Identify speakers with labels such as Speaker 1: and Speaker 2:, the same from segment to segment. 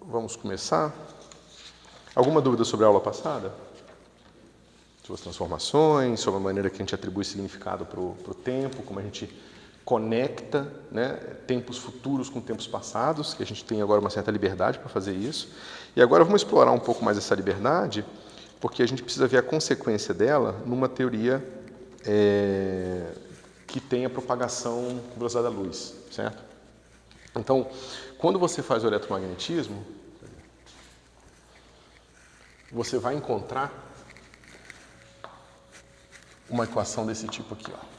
Speaker 1: vamos começar. Alguma dúvida sobre a aula passada? Sobre as transformações, sobre a maneira que a gente atribui significado para o tempo, como a gente conecta, né, tempos futuros com tempos passados, que a gente tem agora uma certa liberdade para fazer isso. E agora vamos explorar um pouco mais essa liberdade, porque a gente precisa ver a consequência dela numa teoria que tem a propagação com velocidade da luz, certo? Então, quando você faz o eletromagnetismo, você vai encontrar uma equação desse tipo aqui, ó.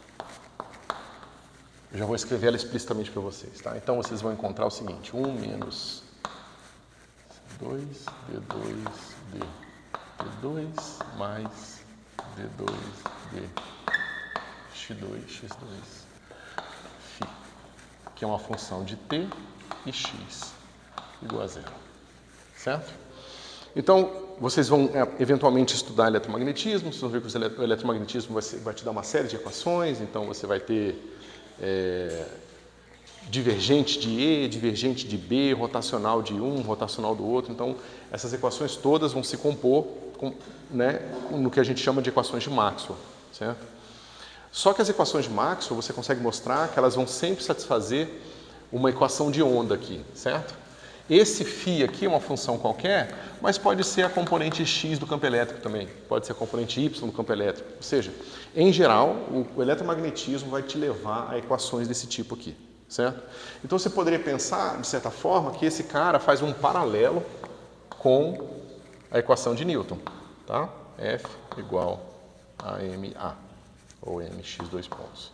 Speaker 1: Eu já vou escrever ela explicitamente para vocês, tá? Então, vocês vão encontrar o seguinte: 1 menos 2, D2, D2 mais D2, D, X2, X2, φ, que é uma função de t e x igual a 0, certo? Então, vocês vão eventualmente estudar eletromagnetismo, vocês vão ver que o eletromagnetismo vai te dar uma série de equações, então você vai ter divergente de E, divergente de B, rotacional de um, rotacional do outro. Então, essas equações todas vão se compor no que a gente chama de equações de Maxwell, certo? Só que as equações de Maxwell, você consegue mostrar que elas vão sempre satisfazer uma equação de onda aqui, certo? Esse φ aqui é uma função qualquer, mas pode ser a componente x do campo elétrico também, pode ser a componente y do campo elétrico. Ou seja, em geral, o eletromagnetismo vai te levar a equações desse tipo aqui, certo? Então você poderia pensar, de certa forma, que esse cara faz um paralelo com a equação de Newton, tá? F igual a ma, ou mx dois pontos.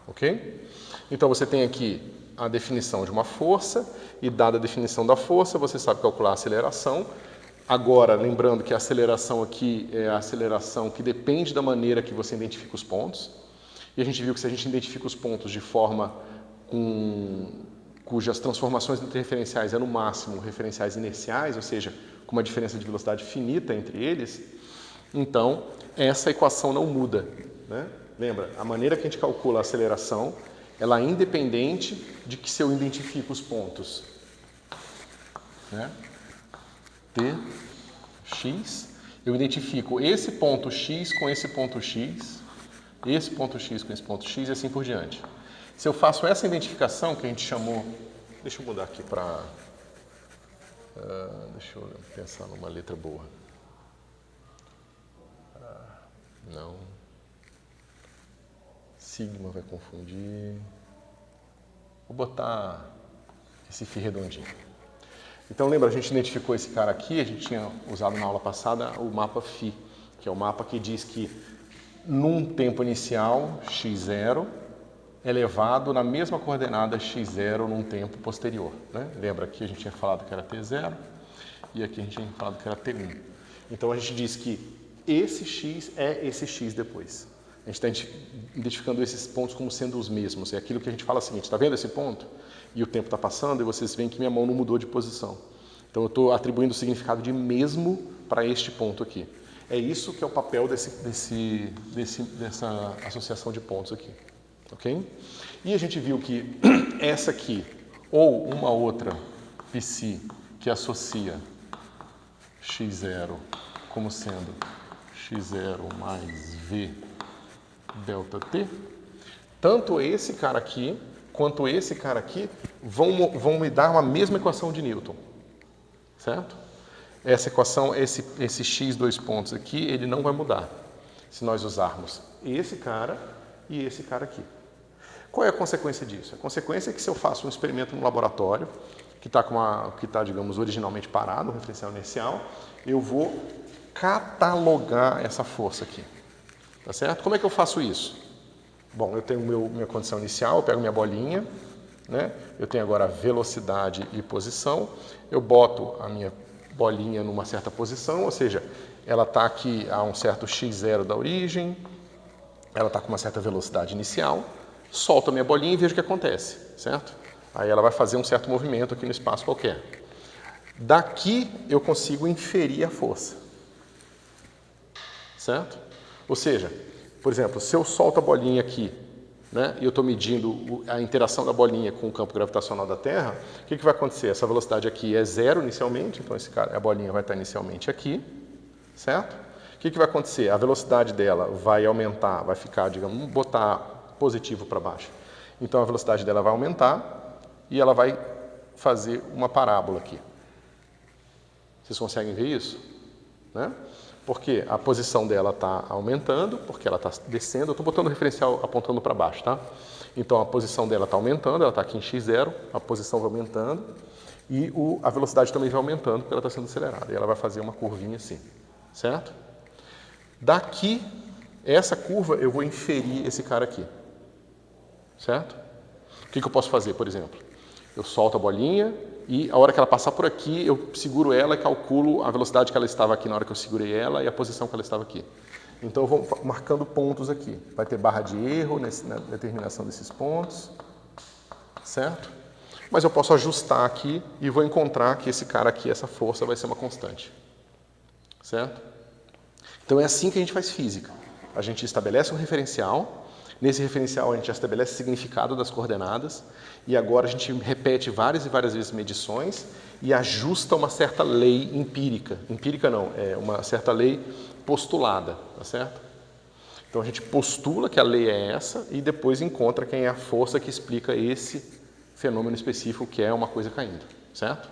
Speaker 1: Ok? Então você tem aqui a definição de uma força, e dada a definição da força, você sabe calcular a aceleração. Agora, lembrando que a aceleração aqui é a aceleração que depende da maneira que você identifica os pontos. E a gente viu que se a gente identifica os pontos de forma cujas transformações interreferenciais é no máximo referenciais inerciais, ou seja, com uma diferença de velocidade finita entre eles, então essa equação não muda, né? Lembra, a maneira que a gente calcula a aceleração, ela é independente de que se eu identifico os pontos, né? T, x, eu identifico esse ponto x com esse ponto x, esse ponto x com esse ponto x e assim por diante. Se eu faço essa identificação que a gente chamou, deixa eu mudar aqui para, deixa eu pensar numa letra boa, não, sigma vai confundir, vou botar esse φ redondinho. Então lembra, a gente identificou esse cara aqui, a gente tinha usado na aula passada o mapa φ, que é o mapa que diz que num tempo inicial, x0, é levado na mesma coordenada x0 num tempo posterior, né? Lembra, aqui a gente tinha falado que era t0 e aqui a gente tinha falado que era t1. Então a gente diz que esse x é esse x depois. A gente está identificando esses pontos como sendo os mesmos. É aquilo que a gente fala o seguinte: está vendo esse ponto? E o tempo está passando e vocês veem que minha mão não mudou de posição. Então eu estou atribuindo o significado de mesmo para este ponto aqui. É isso que é o papel dessa associação de pontos aqui. Ok? E a gente viu que essa aqui, ou uma outra psi que associa x0 como sendo x0 mais v delta t, tanto esse cara aqui quanto esse cara aqui vão me dar uma mesma equação de Newton, certo? Essa equação, esse x dois pontos aqui, ele não vai mudar se nós usarmos esse cara e esse cara aqui. Qual é a consequência disso? A consequência é que se eu faço um experimento no laboratório, que está, digamos, originalmente parado, o referencial inercial, eu vou catalogar essa força aqui. Tá certo? Como é que eu faço isso? Bom, eu tenho minha condição inicial, eu pego minha bolinha, né? Eu tenho agora velocidade e posição, eu boto a minha bolinha numa certa posição, ou seja, ela está aqui a um certo x0 da origem, ela está com uma certa velocidade inicial, solto a minha bolinha e vejo o que acontece, certo? Aí ela vai fazer um certo movimento aqui no espaço qualquer. Daqui eu consigo inferir a força, certo? Ou seja, por exemplo, se eu solto a bolinha aqui né, e eu estou medindo a interação da bolinha com o campo gravitacional da Terra, o que vai acontecer? Essa velocidade aqui é 0 inicialmente, então a bolinha vai estar inicialmente aqui, certo? O que vai acontecer? A velocidade dela vai aumentar, vai ficar, digamos, vamos botar positivo para baixo. Então a velocidade dela vai aumentar e ela vai fazer uma parábola aqui. Vocês conseguem ver isso? Né? Porque a posição dela está aumentando, porque ela está descendo. Eu estou botando o referencial apontando para baixo, tá? Então a posição dela está aumentando, ela está aqui em x0, a posição vai aumentando e a velocidade também vai aumentando porque ela está sendo acelerada. E ela vai fazer uma curvinha assim, certo? Daqui, essa curva, eu vou inferir esse cara aqui, certo? O que eu posso fazer, por exemplo? Eu solto a bolinha e a hora que ela passar por aqui, eu seguro ela e calculo a velocidade que ela estava aqui na hora que eu segurei ela e a posição que ela estava aqui. Então eu vou marcando pontos aqui. Vai ter barra de erro na determinação desses pontos, certo? Mas eu posso ajustar aqui e vou encontrar que esse cara aqui, essa força, vai ser uma constante, certo? Então é assim que a gente faz física. A gente estabelece um referencial, nesse referencial a gente estabelece o significado das coordenadas e agora a gente repete várias e várias vezes medições e ajusta uma certa lei empírica. Empírica não, é uma certa lei postulada, tá certo? Então a gente postula que a lei é essa e depois encontra quem é a força que explica esse fenômeno específico que é uma coisa caindo, certo?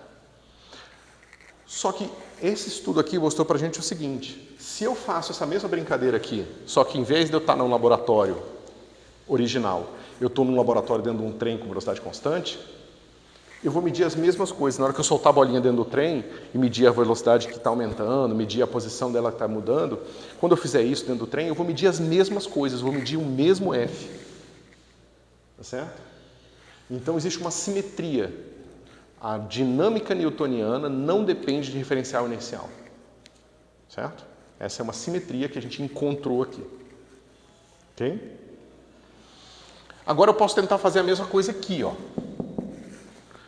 Speaker 1: Só que esse estudo aqui mostrou pra gente o seguinte: se eu faço essa mesma brincadeira aqui, só que em vez de eu estar num laboratório original, eu estou num laboratório dentro de um trem com velocidade constante, eu vou medir as mesmas coisas. Na hora que eu soltar a bolinha dentro do trem e medir a velocidade que está aumentando, medir a posição dela que está mudando, quando eu fizer isso dentro do trem, eu vou medir as mesmas coisas, vou medir o mesmo F. Tá certo? Então existe uma simetria. A dinâmica newtoniana não depende de referencial inercial. Certo? Essa é uma simetria que a gente encontrou aqui. Ok? Agora eu posso tentar fazer a mesma coisa aqui, ó.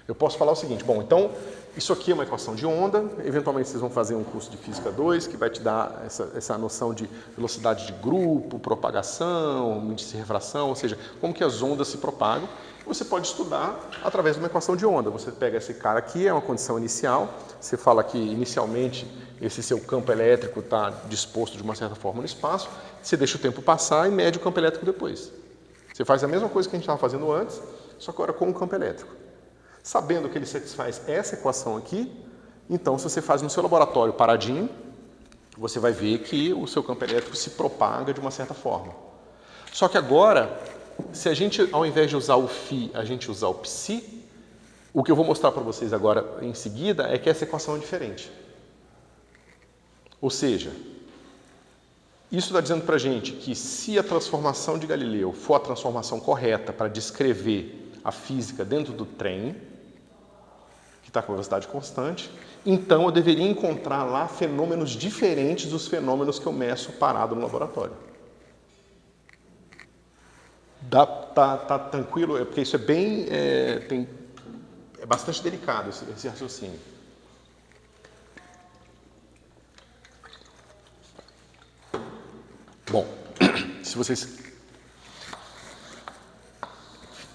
Speaker 1: Eu posso falar o seguinte, bom, então, isso aqui é uma equação de onda, eventualmente vocês vão fazer um curso de Física 2, que vai te dar essa noção de velocidade de grupo, propagação, índice de refração, ou seja, como que as ondas se propagam. Você pode estudar através de uma equação de onda. Você pega esse cara aqui, é uma condição inicial, você fala que inicialmente esse seu campo elétrico está disposto de uma certa forma no espaço, você deixa o tempo passar e mede o campo elétrico depois. Você faz a mesma coisa que a gente estava fazendo antes, só que agora com o campo elétrico. Sabendo que ele satisfaz essa equação aqui, então se você faz no seu laboratório paradinho, você vai ver que o seu campo elétrico se propaga de uma certa forma. Só que agora, se a gente, ao invés de usar o φ, a gente usar o psi, o que eu vou mostrar para vocês agora em seguida é que essa equação é diferente. Ou seja, isso está dizendo para a gente que se a transformação de Galileu for a transformação correta para descrever a física dentro do trem, que está com velocidade constante, então eu deveria encontrar lá fenômenos diferentes dos fenômenos que eu meço parado no laboratório. Tá tranquilo? Porque isso é bem... é bastante delicado esse raciocínio. Bom, se vocês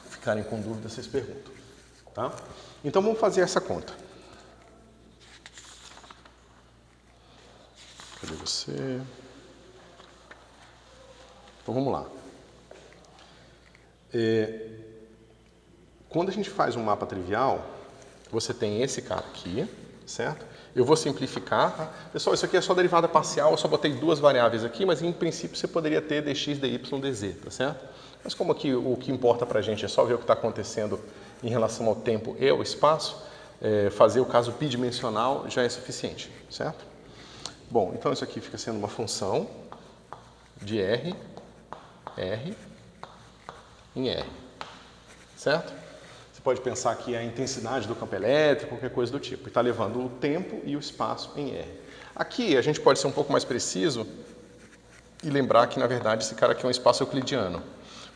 Speaker 1: ficarem com dúvida, vocês perguntam. Tá? Então vamos fazer essa conta. Cadê você? Então vamos lá. Quando a gente faz um mapa trivial, você tem esse cara aqui, certo? Eu vou simplificar, tá? Pessoal, isso aqui é só derivada parcial, eu só botei duas variáveis aqui, mas em princípio você poderia ter dx, dy, dz, tá certo? Mas como aqui o que importa pra gente é só ver o que está acontecendo em relação ao tempo e ao espaço, fazer o caso bidimensional já é suficiente, certo? Bom, então isso aqui fica sendo uma função de R em R, certo? Você pode pensar que é a intensidade do campo elétrico, qualquer coisa do tipo, e está levando o tempo e o espaço em R. Aqui a gente pode ser um pouco mais preciso e lembrar que, na verdade, esse cara aqui é um espaço euclidiano.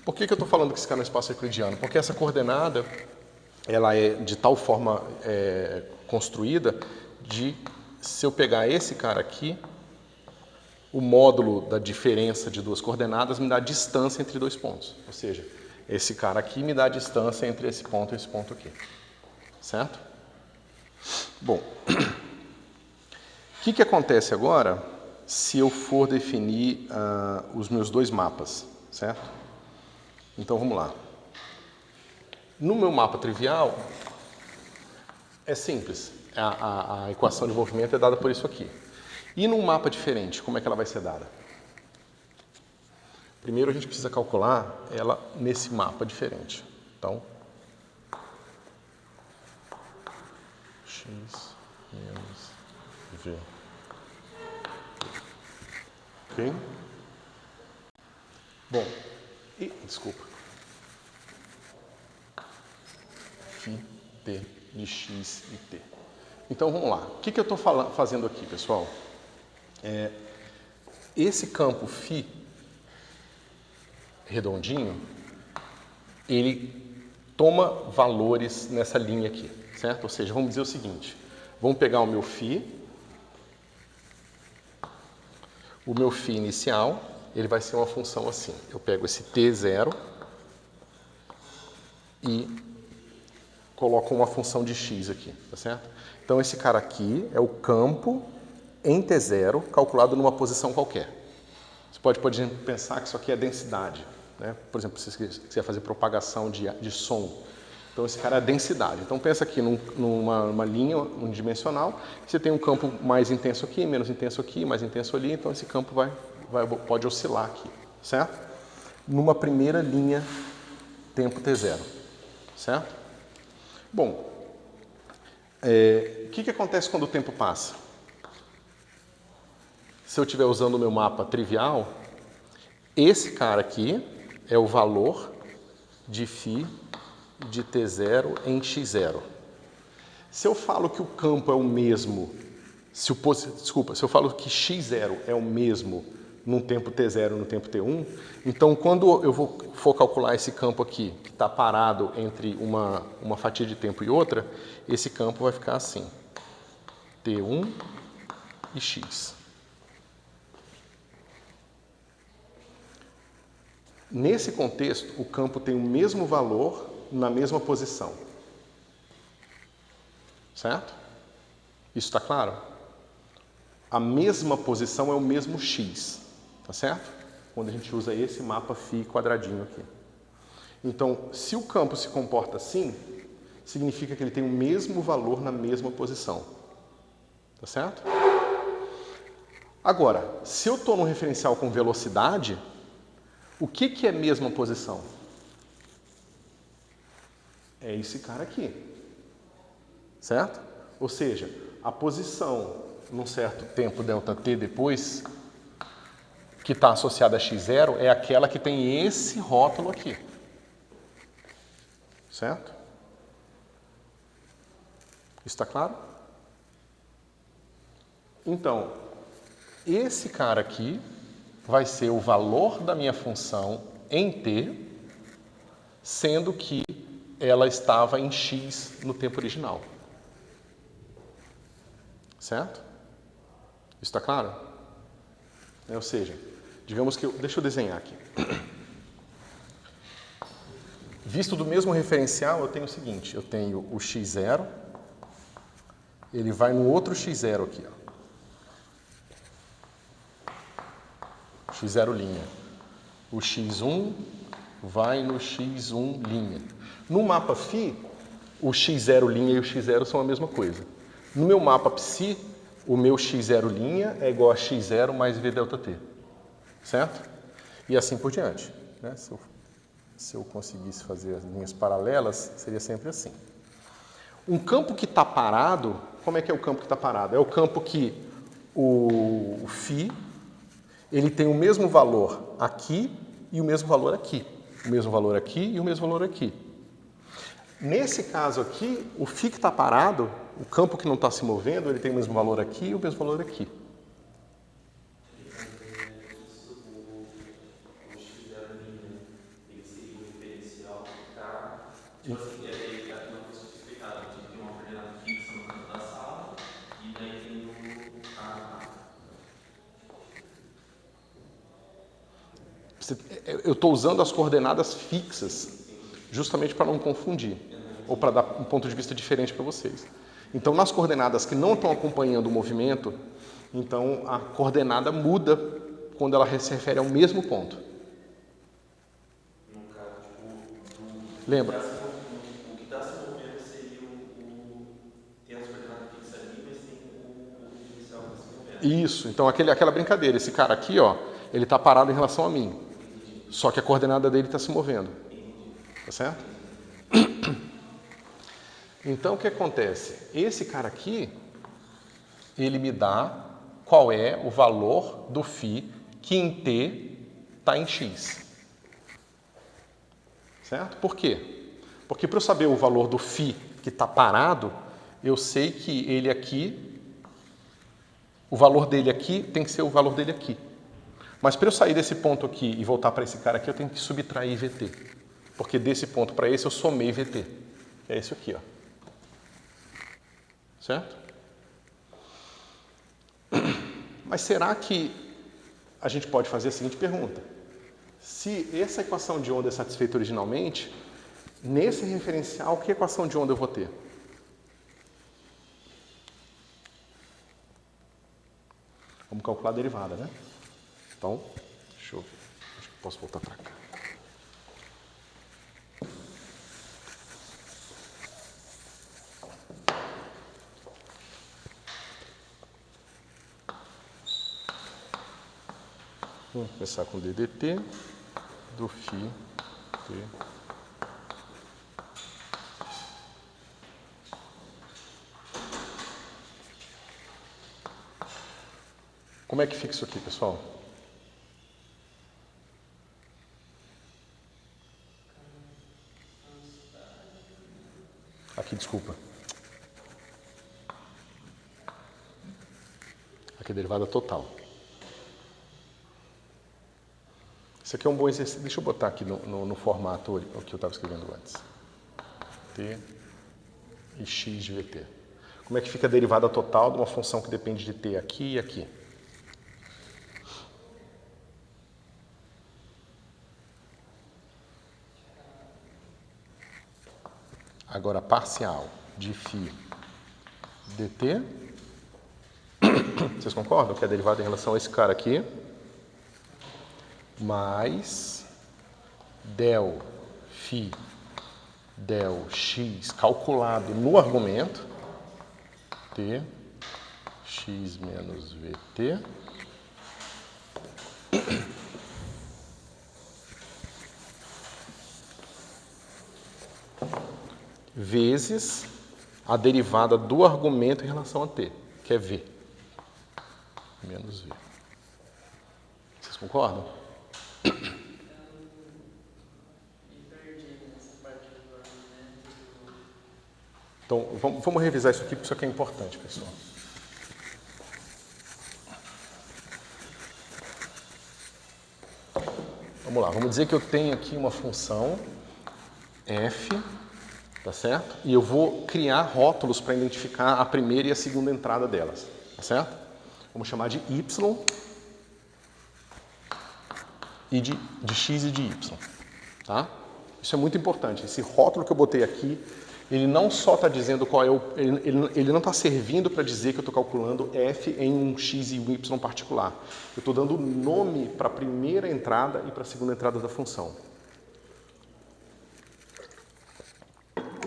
Speaker 1: Por que eu estou falando que esse cara é um espaço euclidiano? Porque essa coordenada ela é de tal forma construída de, se eu pegar esse cara aqui, o módulo da diferença de duas coordenadas me dá a distância entre dois pontos. Ou seja, Esse cara aqui me dá a distância entre esse ponto e esse ponto aqui. Certo? Bom, o que acontece agora se eu for definir os meus dois mapas, certo? Então vamos lá. No meu mapa trivial, é simples. A equação de movimento é dada por isso aqui. E num mapa diferente, como é que ela vai ser dada? Primeiro a gente precisa calcular ela nesse mapa diferente. Então, x menos v. Ok? Bom, desculpa. Φ, t de x e t. Então vamos lá. O que eu estou fazendo aqui, pessoal? Esse campo φ redondinho, ele toma valores nessa linha aqui, certo? Ou seja, vamos dizer o seguinte, vamos pegar o meu φ inicial, ele vai ser uma função assim, eu pego esse t0 e coloco uma função de x aqui, tá certo? Então esse cara aqui é o campo em t0 calculado numa posição qualquer. Você pode pensar que isso aqui é densidade. Né? Por exemplo, se você quiser fazer propagação de som. Então, esse cara é a densidade. Então, pensa aqui numa linha unidimensional. Você tem um campo mais intenso aqui, menos intenso aqui, mais intenso ali. Então, esse campo pode oscilar aqui, certo? Numa primeira linha, tempo t0, certo? Bom, o que acontece quando o tempo passa? Se eu estiver usando o meu mapa trivial, esse cara aqui é o valor de φ de t0 em x0. Se eu falo que o campo é o mesmo, se eu falo que x0 é o mesmo num tempo t0 e no tempo t1, então quando eu for calcular esse campo aqui, que está parado entre uma fatia de tempo e outra, esse campo vai ficar assim, t1 e x. Nesse contexto, o campo tem o mesmo valor na mesma posição. Certo? Isso está claro? A mesma posição é o mesmo x. Tá certo? Quando a gente usa esse mapa φ quadradinho aqui. Então, se o campo se comporta assim, significa que ele tem o mesmo valor na mesma posição. Tá certo? Agora, se eu estou num referencial com velocidade, o que é a mesma posição? É esse cara aqui, certo? Ou seja, a posição num certo tempo ΔT depois, que está associada a x0, é aquela que tem esse rótulo aqui, certo? Está claro? Então, esse cara aqui vai ser o valor da minha função em t, sendo que ela estava em x no tempo original. Certo? Isso está claro? Ou seja, digamos que deixa eu desenhar aqui. Visto do mesmo referencial, eu tenho o seguinte, eu tenho o x0, ele vai no outro x0 aqui, ó. x0'. O x1 vai no x1'. No mapa φ, o x0' e o x0 são a mesma coisa. No meu mapa psi, o meu x0' é igual a x0 mais v ΔT. Certo? E assim por diante. Né? Se eu conseguisse fazer as linhas paralelas, seria sempre assim. Um campo que está parado, como é que é o campo que está parado? É o campo que o φ ele tem o mesmo valor aqui e o mesmo valor aqui. O mesmo valor aqui e o mesmo valor aqui. Nesse caso aqui, o φ que está parado, o campo que não está se movendo, ele tem o mesmo valor aqui e o mesmo valor aqui. Eu estou usando as coordenadas fixas justamente para não confundir, ou para dar um ponto de vista diferente para vocês. Então, nas coordenadas que não estão acompanhando o movimento, então a coordenada muda quando ela se refere ao mesmo ponto.
Speaker 2: No caso, tipo,
Speaker 1: Lembra?
Speaker 2: o que está se movendo seria tem as coordenadas fixas ali, mas tem o inicial que está se movendo.
Speaker 1: Isso, então aquela brincadeira, esse cara aqui, ó, ele está parado em relação a mim, só que a coordenada dele está se movendo, tá certo? Então o que acontece? Esse cara aqui, ele me dá qual é o valor do φ que em t está em x. Certo? Por quê? Porque para eu saber o valor do φ que está parado, eu sei que ele aqui, o valor dele aqui tem que ser o valor dele aqui. Mas para eu sair desse ponto aqui e voltar para esse cara aqui, eu tenho que subtrair VT. Porque desse ponto para esse eu somei VT. É esse aqui, ó. Certo? Mas será que a gente pode fazer a seguinte pergunta? Se essa equação de onda é satisfeita originalmente, nesse referencial, que equação de onda eu vou ter? Vamos calcular a derivada, né? Então, deixa eu ver. Acho que posso voltar para cá. Vamos começar com DDT do φ t. Como é que fica isso aqui, pessoal? Aqui, desculpa. Aqui é a derivada total. Isso aqui é um bom exercício. Deixa eu botar aqui no formato o que eu estava escrevendo antes. T e x de VT. Como é que fica a derivada total de uma função que depende de t aqui e aqui? Agora, a parcial de φ dt. Vocês concordam que é a derivada em relação a esse cara aqui? Mais del φ del x calculado no argumento, t, x menos vt, vezes a derivada do argumento em relação a t, que é v, menos v. Vocês concordam? Então, vamos revisar isso aqui, porque isso aqui é importante, pessoal. Vamos lá, vamos dizer que eu tenho aqui uma função f, tá certo? E eu vou criar rótulos para identificar a primeira e a segunda entrada delas, tá certo? Vamos chamar de y e de x e de y, tá? Isso é muito importante. Esse rótulo que eu botei aqui, ele não só está dizendo qual é o... Ele não está servindo para dizer que eu estou calculando f em um x e um y particular. Eu estou dando nome para a primeira entrada e para a segunda entrada da função.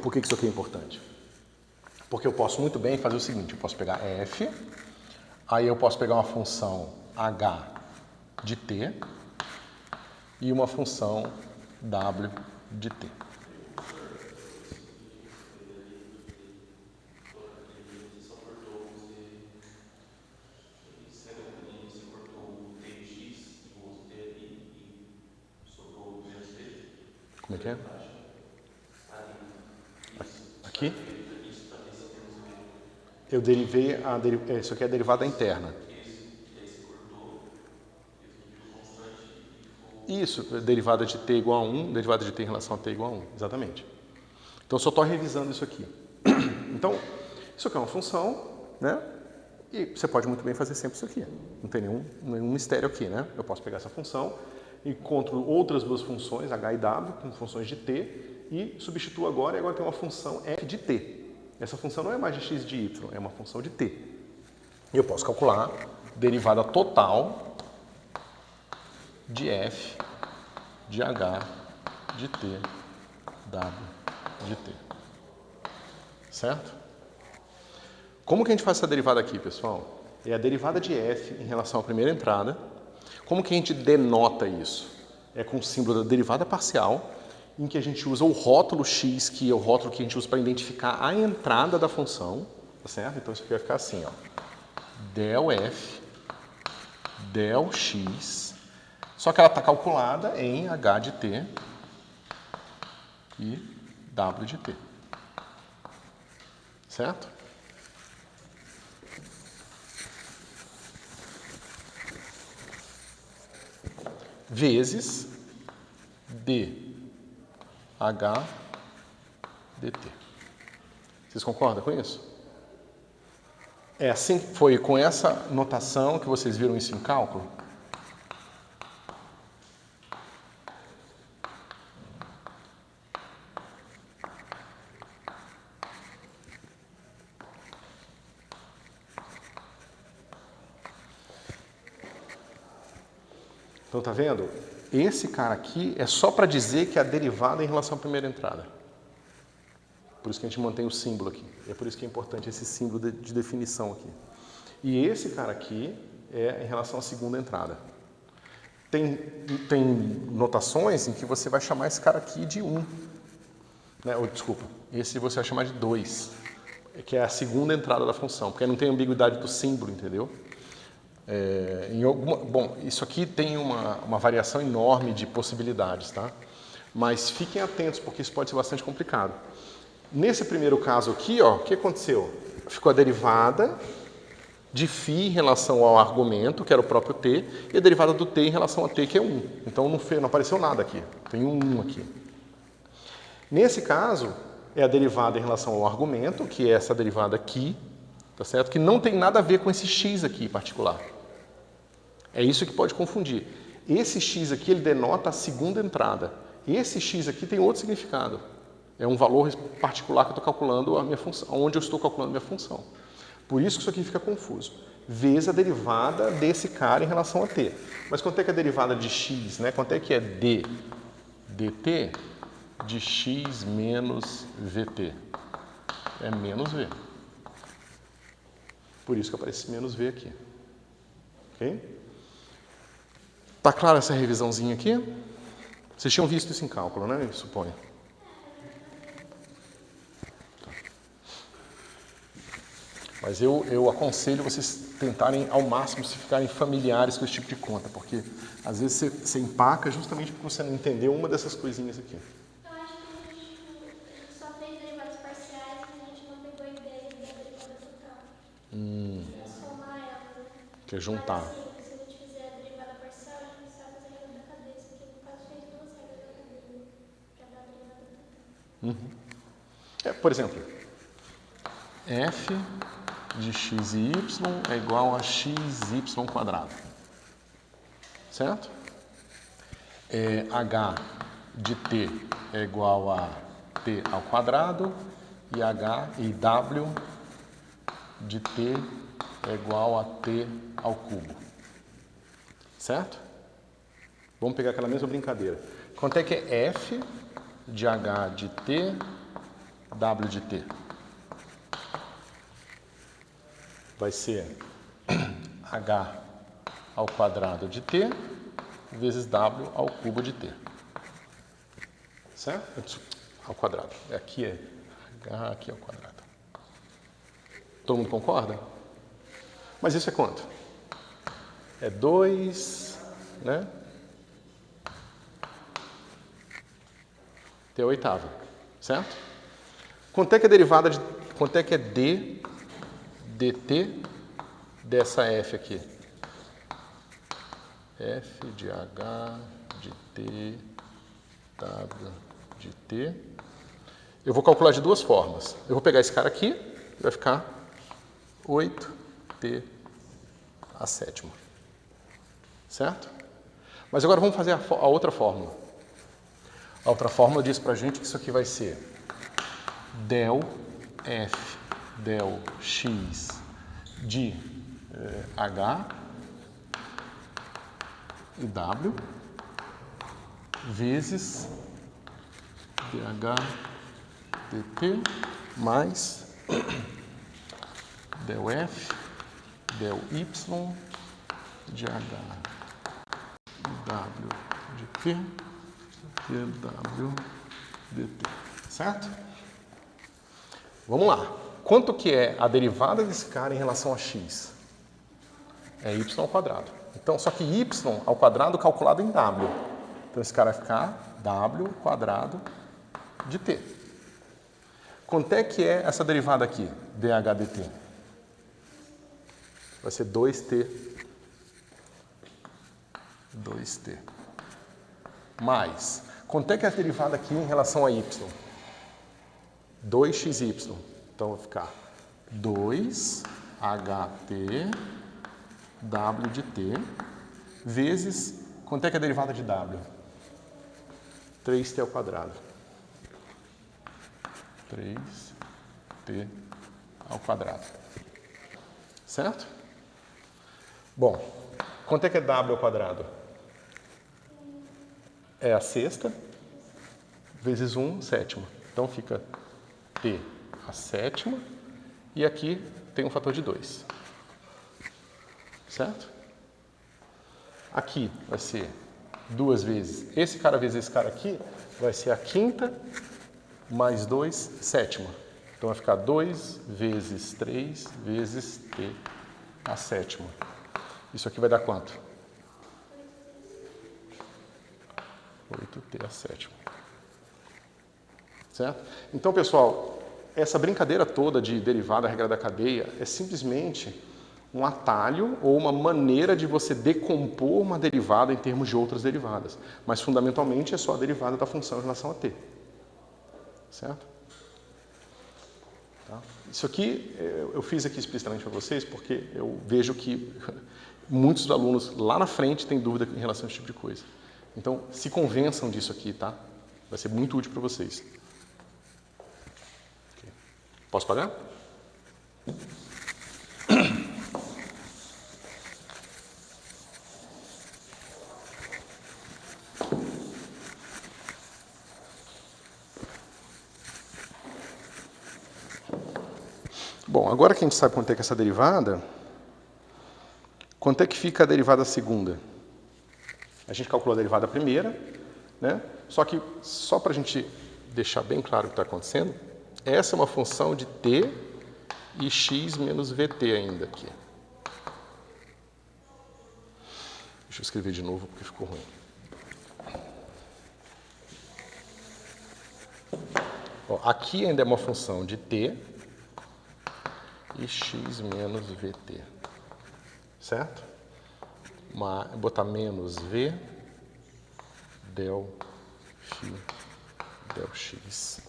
Speaker 1: Por que isso aqui é importante? Porque eu posso muito bem fazer o seguinte, eu posso pegar f, aí eu posso pegar uma função h de t e uma função w de t. Como é que é? Aqui? Eu derivei isso aqui é a derivada interna. Isso, derivada de t igual a 1, derivada de t em relação a t igual a 1, exatamente. Então, eu só estou revisando isso aqui. Então, isso aqui é uma função, né? E você pode muito bem fazer sempre isso aqui. Não tem nenhum mistério aqui, né? Eu posso pegar essa função, encontro outras duas funções, h e w, com funções de t, e substituo agora, e agora tem uma função f de t. Essa função não é mais de x de y, é uma função de t. E eu posso calcular a derivada total de f de h de t w de t. Certo? Como que a gente faz essa derivada aqui, pessoal? É a derivada de f em relação à primeira entrada. Como que a gente denota isso? É com o símbolo da derivada parcial, em que a gente usa o rótulo x, que é o rótulo que a gente usa para identificar a entrada da função, tá certo? Então isso aqui vai ficar assim, ó. Del f, del x, só que ela está calculada em h de t e w de t. Certo? Vezes dh dt. Vocês concordam com isso? É assim, foi com essa notação que vocês viram isso em cálculo? Então, tá vendo? Esse cara aqui é só para dizer que é a derivada em relação à primeira entrada. Por isso que a gente mantém o símbolo aqui. É por isso que é importante esse símbolo de definição aqui. E esse cara aqui é em relação à segunda entrada. Tem notações em que você vai chamar esse cara aqui de 1. Né? Ou, desculpa, esse você vai chamar de 2. Que é a segunda entrada da função. Porque não tem ambiguidade do símbolo, entendeu? Bom, isso aqui tem uma variação enorme de possibilidades, tá? Mas fiquem atentos, porque isso pode ser bastante complicado. Nesse primeiro caso aqui, ó, o que aconteceu? Ficou a derivada de φ em relação ao argumento, que era o próprio t, e a derivada do t em relação a t, que é 1. Então não apareceu nada aqui, tem um 1 aqui. Nesse caso, é a derivada em relação ao argumento, que é essa derivada aqui, tá certo? Que não tem nada a ver com esse x aqui em particular. É isso que pode confundir. Esse x aqui, ele denota a segunda entrada. Esse x aqui tem outro significado. É um valor particular que eu estou calculando a minha função, onde eu estou calculando a minha função. Por isso que isso aqui fica confuso. Vezes a derivada desse cara em relação a t. Mas quanto é que é a derivada de x, né? Quanto é que é d dt de x menos vt? É menos v. Por isso que aparece menos v aqui. Ok? Tá clara essa revisãozinha aqui? Vocês tinham visto isso em cálculo, né? Eu suponho. Mas eu aconselho vocês tentarem ao máximo se ficarem familiares com esse tipo de conta, porque às vezes você empaca justamente porque você não entendeu uma dessas coisinhas aqui.
Speaker 3: Eu acho que a gente só fez derivadas parciais e a gente não pegou a ideia da derivada total. É somar ela, né?
Speaker 1: Que é juntar.
Speaker 3: Mas, assim, se a gente fizer a derivada parcial, a gente sabe as regras da cabeça, que no caso fez duas regras da cabeça, que é da derivada total.
Speaker 1: Por exemplo, f de x e y é igual a xy quadrado. Certo? H de t é igual a t ao quadrado e w de t é igual a t ao cubo. Certo? Vamos pegar aquela mesma brincadeira. Quanto é que é f de h de t, w de t? Vai ser h ao quadrado de t vezes w ao cubo de t. Certo? Ao quadrado. Aqui é h, aqui é ao quadrado. Todo mundo concorda? Mas isso é quanto? É 2, né? T é a oitava, certo? Quanto é que é derivada de... Quanto é que é d dt dessa f aqui? F de h de t, w de t. Eu vou calcular de duas formas. Eu vou pegar esse cara aqui, vai ficar 8t a sétima. Certo? Mas agora vamos fazer a outra fórmula. A outra fórmula diz pra gente que isso aqui vai ser del f del x de h e w vezes dh dt mais del f del y de h e w de t dw dt. Certo? Vamos lá. Quanto que é a derivada desse cara em relação a x? É y ao quadrado. Então, só que y ao quadrado calculado em w. Então, esse cara vai ficar w quadrado de t. Quanto é que é essa derivada aqui, dh dt? Vai ser 2t. 2t. Mais, quanto é que é a derivada aqui em relação a y? 2xy. Então, vai ficar 2ht w de t vezes, quanto é que é a derivada de w? 3t ao quadrado. 3t ao quadrado. Certo? Bom, quanto é que é w ao quadrado? É a sexta vezes 1 sétima. Então fica t a sétima e aqui tem um fator de 2. Certo? Aqui vai ser 2 vezes esse cara vezes esse cara aqui, vai ser a quinta mais 2 sétima. Então vai ficar 2 vezes 3 vezes t a sétima. Isso aqui vai dar quanto? 8t a sétima. Certo? Então, pessoal, essa brincadeira toda de derivada, regra da cadeia, é simplesmente um atalho ou uma maneira de você decompor uma derivada em termos de outras derivadas. Mas, fundamentalmente, é só a derivada da função em relação a t. Certo? Tá? Isso aqui eu fiz aqui explicitamente para vocês porque eu vejo que muitos alunos lá na frente têm dúvida em relação a esse tipo de coisa. Então, se convençam disso aqui, tá? Vai ser muito útil para vocês. Okay. Posso pagar? Bom, agora que a gente sabe quanto é que é essa derivada, quanto é que fica a derivada segunda? A gente calculou a derivada primeira, né? Só que, só para a gente deixar bem claro o que está acontecendo, essa é uma função de t e x menos vt ainda aqui. Deixa eu escrever de novo porque ficou ruim. Ó, aqui ainda é uma função de t e x menos vt. Certo? Botar menos v del φ del x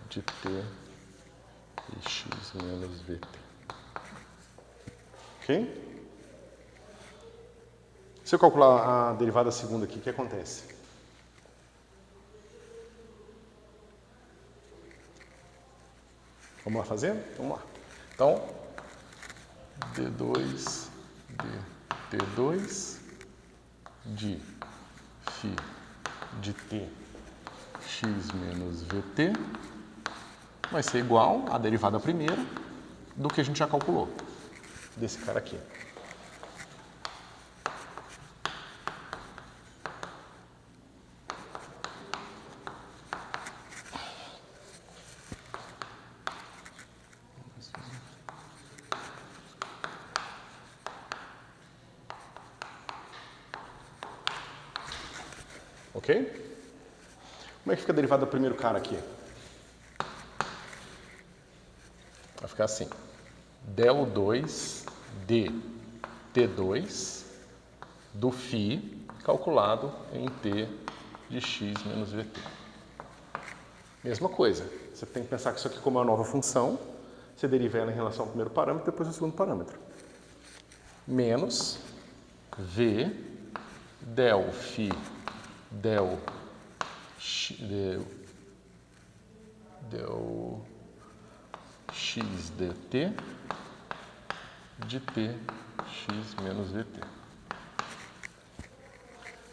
Speaker 1: de t e x menos vt. Ok? Se eu calcular a derivada segunda aqui, o que acontece? Vamos lá fazer? Vamos lá. Então, d2 dt2 de φ de t x menos vt vai ser igual à derivada primeira do que a gente já calculou, desse cara aqui. Ok? Como é que fica a derivada do primeiro cara aqui? Vai ficar assim. Del 2 de t2 do φ calculado em t de x menos vt. Mesma coisa. Você tem que pensar que isso aqui, como é uma nova função, você deriva ela em relação ao primeiro parâmetro e depois ao segundo parâmetro. Menos v del φ del del x dt de t x menos vt.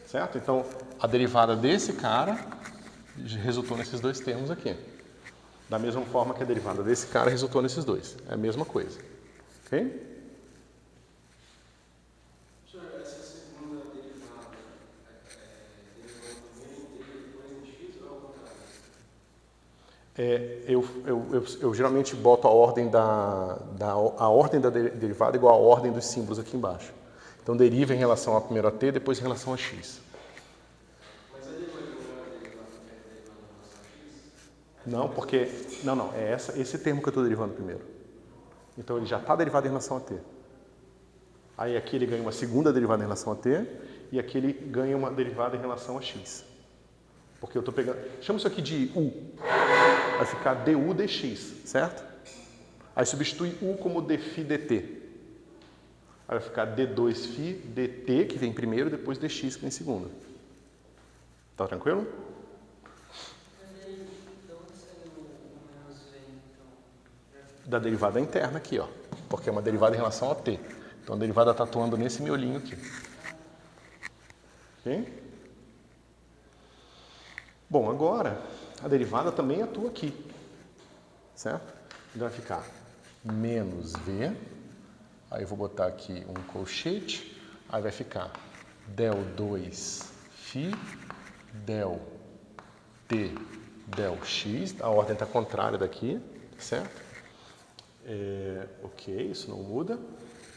Speaker 1: Certo? Então, a derivada desse cara resultou nesses dois termos aqui. Da mesma forma que a derivada desse cara resultou nesses dois. É a mesma coisa. Ok?
Speaker 4: Professor, essa segunda derivada derivando primeiro em t depois em x ou ao contrário?
Speaker 1: Eu geralmente boto a ordem a ordem da derivada igual a ordem dos símbolos aqui embaixo. Então, deriva em relação a primeiro a t, depois em relação a x.
Speaker 4: Mas aí depois não é a derivada em relação a x?
Speaker 1: Não, porque... Não. É esse termo que eu estou derivando primeiro. Então, ele já está derivado em relação a t. Aí, aqui ele ganha uma segunda derivada em relação a t, e aqui ele ganha uma derivada em relação a x. Porque eu estou pegando... Chama isso aqui de u. Vai ficar du dx, certo? Aí substitui u como dφ dt. Aí vai ficar d2φ dt, que vem primeiro, depois dx, que vem segundo. Tá tranquilo?
Speaker 4: Mas aí, de onde saiu o menos v, então?
Speaker 1: Da derivada interna aqui, ó. Porque é uma derivada em relação a t. Então a derivada está atuando nesse miolinho aqui. Ok? Bom, agora a derivada também atua aqui. Certo? Então vai ficar menos v. Aí eu vou botar aqui um colchete. Aí vai ficar del 2φ del t del x. A ordem está contrária daqui, certo? Ok, isso não muda.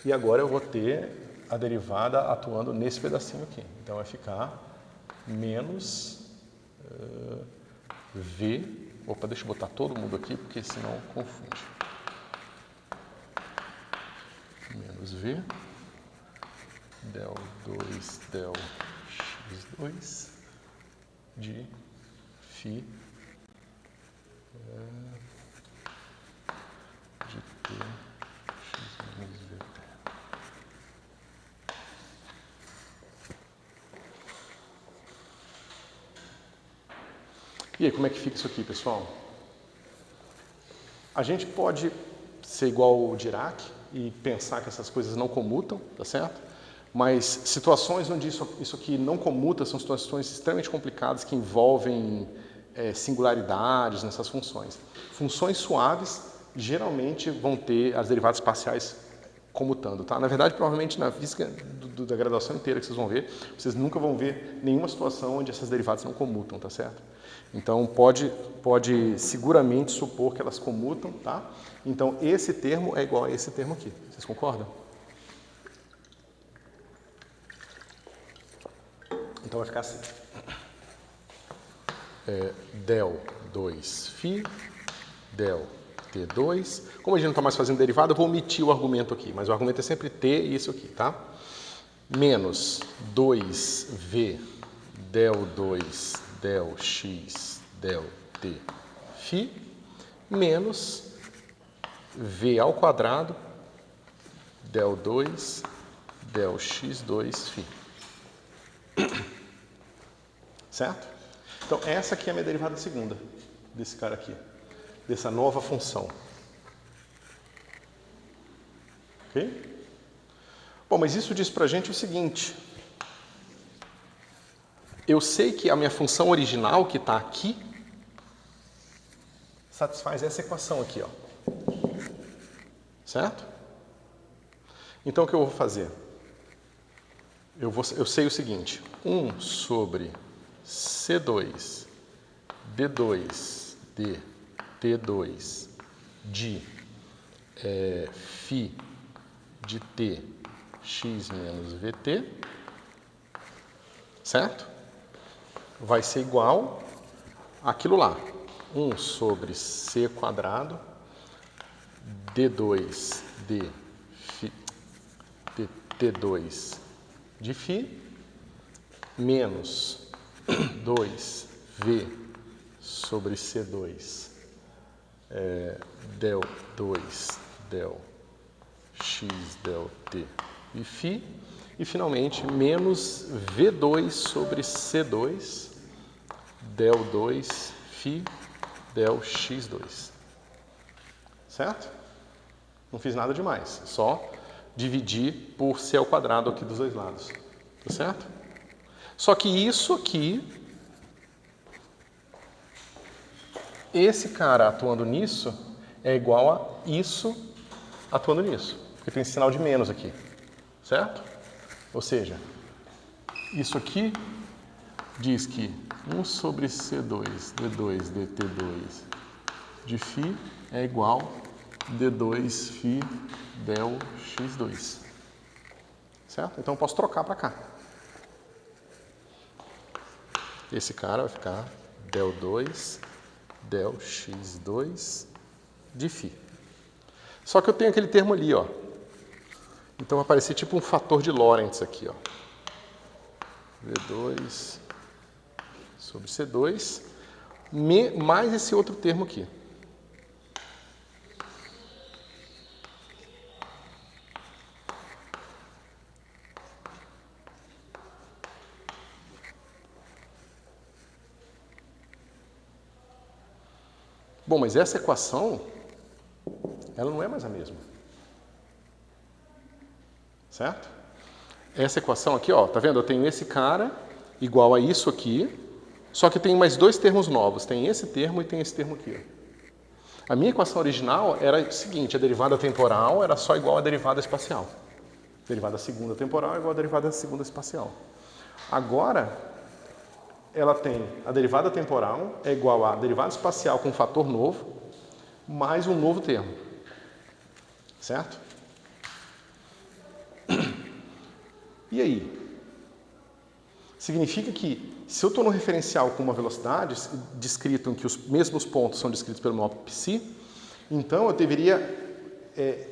Speaker 1: E agora eu vou ter a derivada atuando nesse pedacinho aqui. Então vai ficar menos v. Opa, deixa eu botar todo mundo aqui, porque senão confunde. Menos v del 2 del x2 de φ de t x menos vt. E aí, como é que fica isso aqui, pessoal? A gente pode ser igual o Dirac e pensar que essas coisas não comutam, tá certo? Mas situações onde isso aqui não comuta são situações extremamente complicadas que envolvem singularidades nessas funções. Funções suaves geralmente vão ter as derivadas parciais comutando, tá? Na verdade, provavelmente na física da graduação inteira que vocês vão ver, vocês nunca vão ver nenhuma situação onde essas derivadas não comutam, tá certo? Então, pode seguramente supor que elas comutam, tá? Então, esse termo é igual a esse termo aqui. Vocês concordam? Então, vai ficar assim. Del 2φ, del t2. Como a gente não está mais fazendo derivada, eu vou omitir o argumento aqui, mas o argumento é sempre t e isso aqui, tá? Menos 2v del 2 del x del t φ menos v ao quadrado del 2 del x2 φ. Certo? Então, essa aqui é a minha derivada segunda desse cara aqui, dessa nova função. Ok? Bom, mas isso diz pra gente o seguinte. Eu sei que a minha função original, que está aqui, satisfaz essa equação aqui, ó. Certo? Então, o que eu vou fazer? Eu sei o seguinte. 1 sobre C2 D2 de T2 de φ de T x menos VT, certo? Vai ser igual àquilo lá. 1 sobre C quadrado D2 de T2 de φ menos 2V sobre C2 del 2 del x del t e φ, e finalmente menos V2 sobre C2 del 2 φ del x2. Certo? Não fiz nada demais, só dividir por c ao quadrado aqui dos dois lados. Tá certo? Só que isso aqui, esse cara atuando nisso, é igual a isso atuando nisso. Porque tem esse sinal de menos aqui. Certo? Ou seja, isso aqui diz que 1 sobre C2 D2 DT2 de φ é igual a D2 φ del x2. Certo? Então eu posso trocar para cá. Esse cara vai ficar del 2 del x2 de φ. Só que eu tenho aquele termo ali, ó. Então vai aparecer tipo um fator de Lorentz aqui, ó. V2 sobre C2 mais esse outro termo aqui. Bom, mas essa equação, ela não é mais a mesma. Certo? Essa equação aqui, ó, tá vendo? Eu tenho esse cara igual a isso aqui, só que tem mais dois termos novos. Tem esse termo e tem esse termo aqui, ó. A minha equação original era o seguinte, a derivada temporal era só igual à derivada espacial. A derivada segunda temporal é igual à derivada segunda espacial. Agora, ela tem a derivada temporal é igual à derivada espacial com um fator novo, mais um novo termo. Certo? E aí? Significa que, se eu estou no referencial com uma velocidade descrito em que os mesmos pontos são descritos pelo meu psi, então eu deveria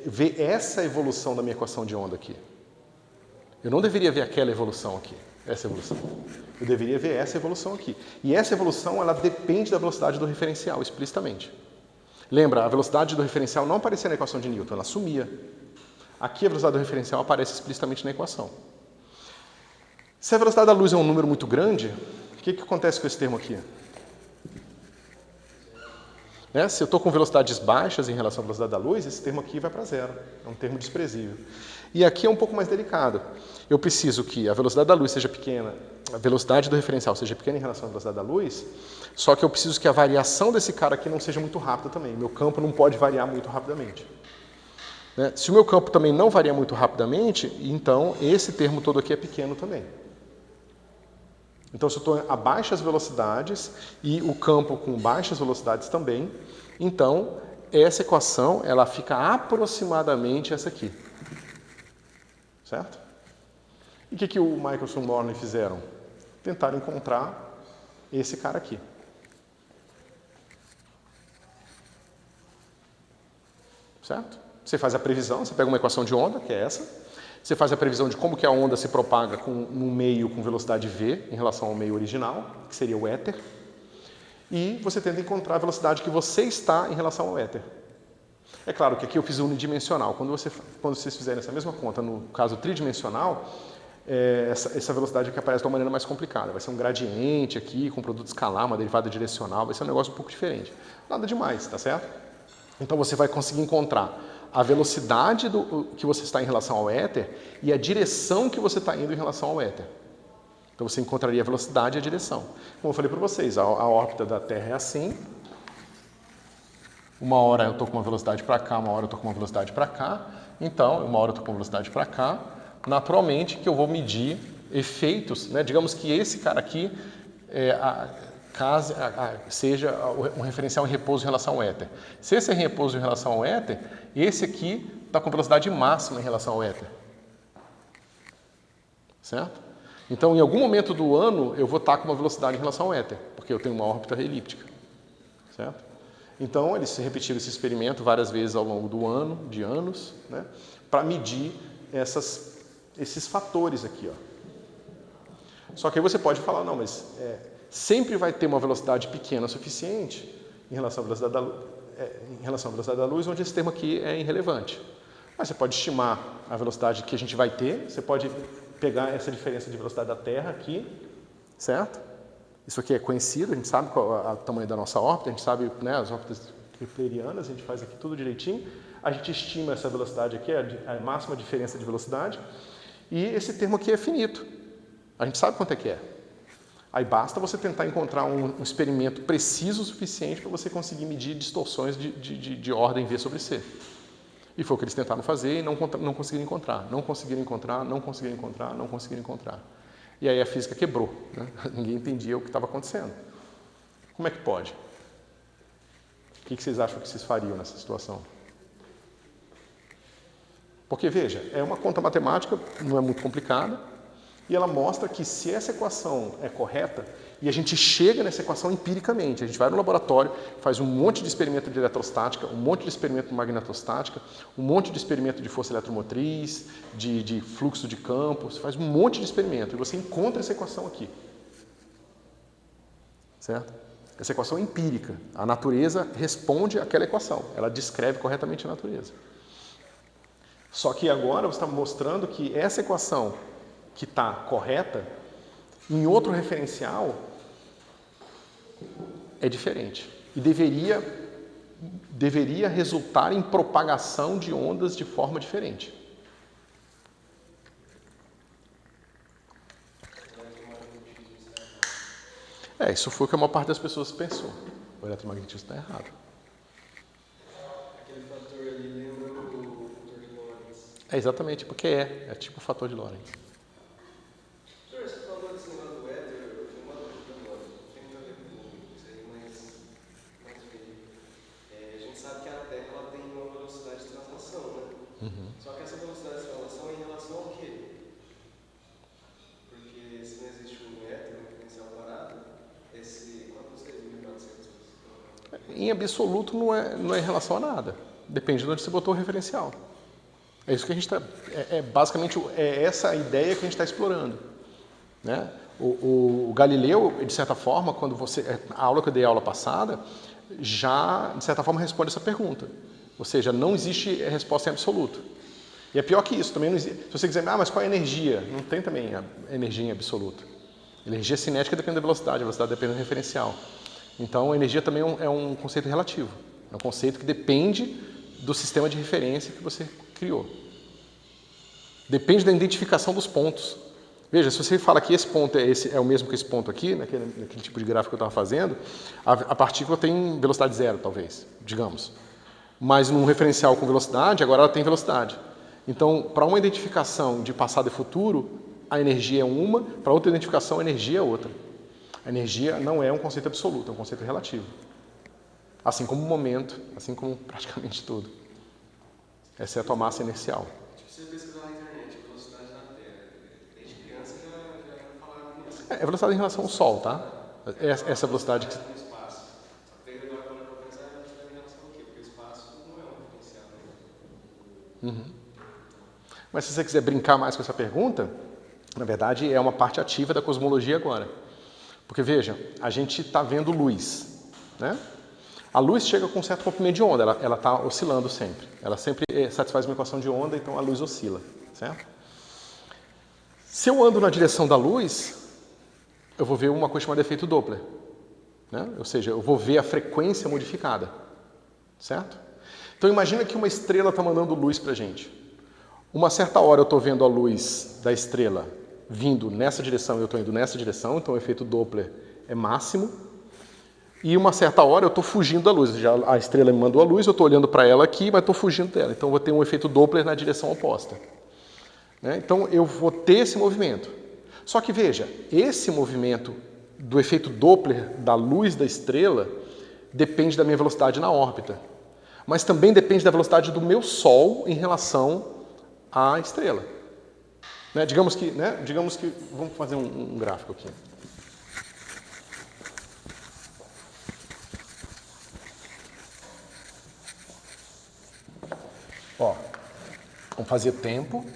Speaker 1: ver essa evolução da minha equação de onda aqui. Eu não deveria ver aquela evolução aqui, essa evolução. Eu deveria ver essa evolução aqui. E essa evolução, ela depende da velocidade do referencial, explicitamente. Lembra, a velocidade do referencial não aparecia na equação de Newton, ela sumia. Aqui a velocidade do referencial aparece explicitamente na equação. Se a velocidade da luz é um número muito grande, o que acontece com esse termo aqui? Se eu estou com velocidades baixas em relação à velocidade da luz, esse termo aqui vai para zero. É um termo desprezível. E aqui é um pouco mais delicado. Eu preciso que a velocidade da luz seja pequena, a velocidade do referencial seja pequena em relação à velocidade da luz, só que eu preciso que a variação desse cara aqui não seja muito rápida também. Meu campo não pode variar muito rapidamente. Se o meu campo também não varia muito rapidamente, então esse termo todo aqui é pequeno também. Então, se eu estou a baixas velocidades e o campo com baixas velocidades também, então essa equação ela fica aproximadamente essa aqui. Certo? E o que o Michelson e o Morley fizeram? Tentaram encontrar esse cara aqui. Certo? Você faz a previsão, você pega uma equação de onda, que é essa, você faz a previsão de como que a onda se propaga num meio com velocidade v em relação ao meio original, que seria o éter, e você tenta encontrar a velocidade que você está em relação ao éter. É claro que aqui eu fiz unidimensional. Quando vocês fizerem essa mesma conta, no caso tridimensional, essa velocidade aqui aparece de uma maneira mais complicada. Vai ser um gradiente aqui, com produto escalar, uma derivada direcional, vai ser um negócio um pouco diferente. Nada demais, tá certo? Então você vai conseguir encontrar a velocidade que você está em relação ao éter e a direção que você está indo em relação ao éter. Então você encontraria a velocidade e a direção. Como eu falei para vocês, a órbita da Terra é assim. Uma hora eu estou com uma velocidade para cá, uma hora eu estou com uma velocidade para cá. Então, uma hora eu estou com uma velocidade para cá. Naturalmente que eu vou medir efeitos, né? Digamos que esse cara aqui seja um referencial em repouso em relação ao éter. Se esse é em repouso em relação ao éter, esse aqui está com velocidade máxima em relação ao éter. Certo? Então, em algum momento do ano, eu vou estar com uma velocidade em relação ao éter, porque eu tenho uma órbita elíptica. Certo? Então, eles repetiram esse experimento várias vezes ao longo do ano, de anos, né, para medir esses fatores aqui. Ó. Só que aí você pode falar, não, mas sempre vai ter uma velocidade pequena o suficiente em relação à velocidade da luz, onde esse termo aqui é irrelevante. Mas você pode estimar a velocidade que a gente vai ter, você pode pegar essa diferença de velocidade da Terra aqui, certo? Isso aqui é conhecido, a gente sabe qual é o tamanho da nossa órbita, a gente sabe, né, as órbitas keplerianas, a gente faz aqui tudo direitinho. A gente estima essa velocidade aqui, a máxima diferença de velocidade, e esse termo aqui é finito. A gente sabe quanto é que é. Aí basta você tentar encontrar um experimento preciso o suficiente para você conseguir medir distorções de ordem V sobre C. E foi o que eles tentaram fazer e não conseguiram encontrar. Não conseguiram encontrar, não conseguiram encontrar, não conseguiram encontrar. E aí a física quebrou, né? Ninguém entendia o que estava acontecendo. Como é que pode? O que vocês acham que vocês fariam nessa situação? Porque, veja, é uma conta matemática, não é muito complicada, e ela mostra que se essa equação é correta, e a gente chega nessa equação empiricamente, a gente vai no laboratório, faz um monte de experimento de eletrostática, um monte de experimento de magnetostática, um monte de experimento de força eletromotriz, de fluxo de campo, você faz um monte de experimento e você encontra essa equação aqui. Certo? Essa equação é empírica. A natureza responde àquela equação, ela descreve corretamente a natureza. Só que agora você está mostrando que essa equação que está correta, em outro referencial, é diferente. E deveria resultar em propagação de ondas de forma diferente. Isso foi o que a maior parte das pessoas pensou. O eletromagnetismo está errado.
Speaker 4: Aquele fator ali lembra o fator de Lorentz.
Speaker 1: Exatamente, porque é tipo o fator de Lorentz.
Speaker 4: Professor, você falou desse negócio do éter, eu tenho uma dúvida agora. Não tem muito a ver com isso aí, mas a gente sabe que a Terra ela tem uma velocidade de translação, né?
Speaker 1: Uhum.
Speaker 4: Só que essa velocidade de translação é em relação ao quê? Porque se não existe um éter, um diferencial parado, quanto seria 1.400?
Speaker 1: Em absoluto não é em relação a nada. Depende de onde você botou o referencial. É isso que a gente está... basicamente essa a ideia que a gente está explorando. Né? O Galileu, de certa forma, quando a aula que eu dei a aula passada, já, de certa forma, responde essa pergunta. Ou seja, não existe resposta em absoluto. E é pior que isso, também não existe. Se você quiser, mas qual é a energia? Não tem também a energia em absoluto. A energia cinética depende da velocidade, a velocidade depende do referencial. Então, a energia também é um conceito relativo. É um conceito que depende do sistema de referência que você criou. Depende da identificação dos pontos. Veja, se você fala que esse ponto é o mesmo que esse ponto aqui, naquele tipo de gráfico que eu estava fazendo, a partícula tem velocidade zero, talvez, digamos. Mas num referencial com velocidade, agora ela tem velocidade. Então, para uma identificação de passado e futuro, a energia é uma, para outra identificação, a energia é outra. A energia não é um conceito absoluto, é um conceito relativo. Assim como o momento, assim como praticamente tudo. Exceto a massa inercial.
Speaker 4: Se você pesquisar na internet, velocidade da Terra, desde criança já falaram nisso.
Speaker 1: É velocidade em relação ao Sol, tá? Essa velocidade que...
Speaker 4: No espaço. Só que daí agora quando eu pensar, é velocidade em relação ao quê? Porque o espaço não é um diferencial.
Speaker 1: Uhum. Mas se você quiser brincar mais com essa pergunta, na verdade é uma parte ativa da cosmologia agora. Porque veja, a gente está vendo luz, né? A luz chega com um certo comprimento de onda, ela está oscilando sempre. Ela sempre satisfaz uma equação de onda, então a luz oscila, certo? Se eu ando na direção da luz, eu vou ver uma coisa chamada efeito Doppler, né? Ou seja, eu vou ver a frequência modificada, certo? Então imagina que uma estrela está mandando luz para a gente. Uma certa hora eu estou vendo a luz da estrela vindo nessa direção e eu estou indo nessa direção, então o efeito Doppler é máximo. E uma certa hora eu estou fugindo da luz. Já a estrela me mandou a luz, eu estou olhando para ela aqui, mas estou fugindo dela. Então eu vou ter um efeito Doppler na direção oposta. Né? Então eu vou ter esse movimento. Só que veja, esse movimento do efeito Doppler da luz da estrela depende da minha velocidade na órbita. Mas também depende da velocidade do meu Sol em relação à estrela. Né? Digamos que, vamos fazer um gráfico aqui. Ó, vamos fazer tempo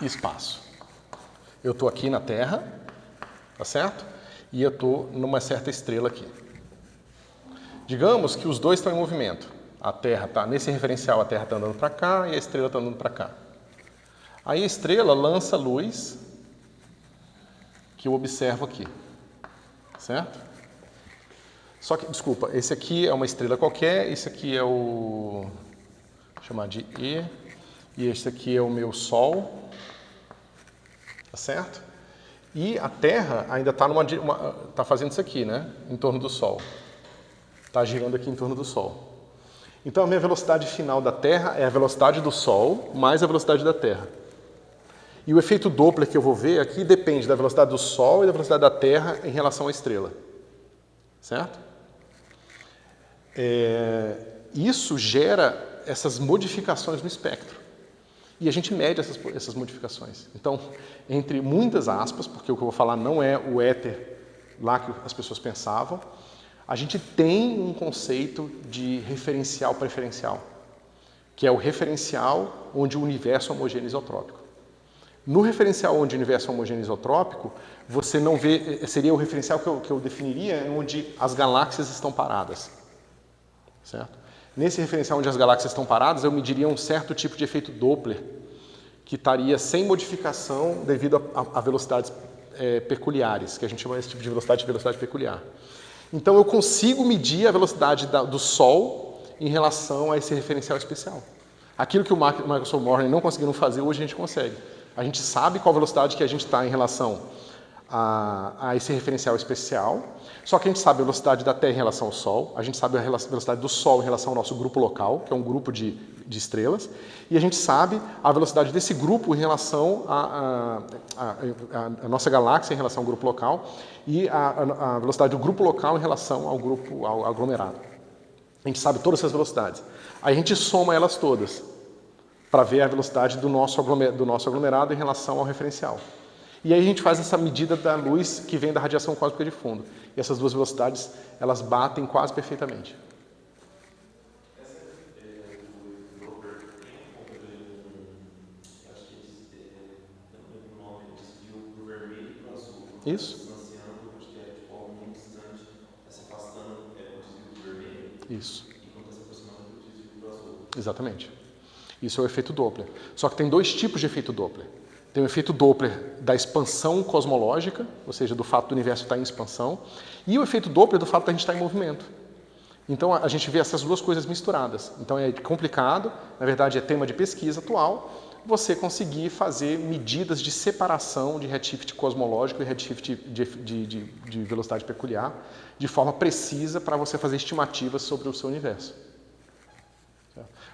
Speaker 1: e espaço. Eu estou aqui na Terra, tá certo? E eu estou numa certa estrela aqui. Digamos que os dois estão em movimento. A Terra está nesse referencial, a Terra está andando para cá e a estrela está andando para cá. Aí a estrela lança luz que eu observo aqui. certo? Só que, desculpa, esse aqui é uma estrela qualquer, esse aqui é o... vou chamar de E, e esse aqui é o meu Sol, tá certo? E a Terra ainda está tá fazendo isso aqui, né? Em torno do Sol. Está girando aqui em torno do Sol. Então a minha velocidade final da Terra é a velocidade do Sol mais a velocidade da Terra. E o efeito Doppler que eu vou ver aqui depende da velocidade do Sol e da velocidade da Terra em relação à estrela. Certo? Isso gera essas modificações no espectro. E a gente mede essas modificações. Então, entre muitas aspas, porque o que eu vou falar não é o éter lá que as pessoas pensavam, a gente tem um conceito de referencial preferencial, que é o referencial onde o universo é homogêneo isotrópico. No referencial onde o universo é homogêneo isotrópico, você não vê, seria o referencial que eu definiria onde as galáxias estão paradas. Certo? Nesse referencial onde as galáxias estão paradas, eu mediria um certo tipo de efeito Doppler, que estaria sem modificação devido a velocidades peculiares, que a gente chama esse tipo de velocidade peculiar. Então eu consigo medir a velocidade do Sol em relação a esse referencial especial. Aquilo que o Microsoft Morning não conseguiram fazer, hoje a gente consegue. A gente sabe qual velocidade que a gente está em relação a esse referencial especial, só que a gente sabe a velocidade da Terra em relação ao Sol, a gente sabe a velocidade do Sol em relação ao nosso grupo local, que é um grupo de estrelas, e a gente sabe a velocidade desse grupo em relação à nossa galáxia em relação ao grupo local e a velocidade do grupo local em relação ao aglomerado. A gente sabe todas essas velocidades. Aí a gente soma elas todas para ver a velocidade do nosso aglomerado em relação ao referencial. E aí a gente faz essa medida da luz que vem da radiação cósmica de fundo. E essas duas velocidades, elas batem quase perfeitamente.
Speaker 2: O Doppler tem acho que não lembro o nome, desvio do vermelho para o azul.
Speaker 1: Isso.
Speaker 2: Distanciando, acho que é de forma muito distante, está se afastando o desvio do vermelho.
Speaker 1: Isso.
Speaker 2: E quando está se aproximando do desvio para o azul.
Speaker 1: Exatamente. Isso é o efeito Doppler. Só que tem dois tipos de efeito Doppler. Tem o efeito Doppler da expansão cosmológica, ou seja, do fato do universo estar em expansão, e o efeito Doppler do fato da gente estar em movimento. Então a gente vê essas duas coisas misturadas. Então é complicado, na verdade é tema de pesquisa atual, você conseguir fazer medidas de separação de redshift cosmológico e redshift de velocidade peculiar de forma precisa para você fazer estimativas sobre o seu universo.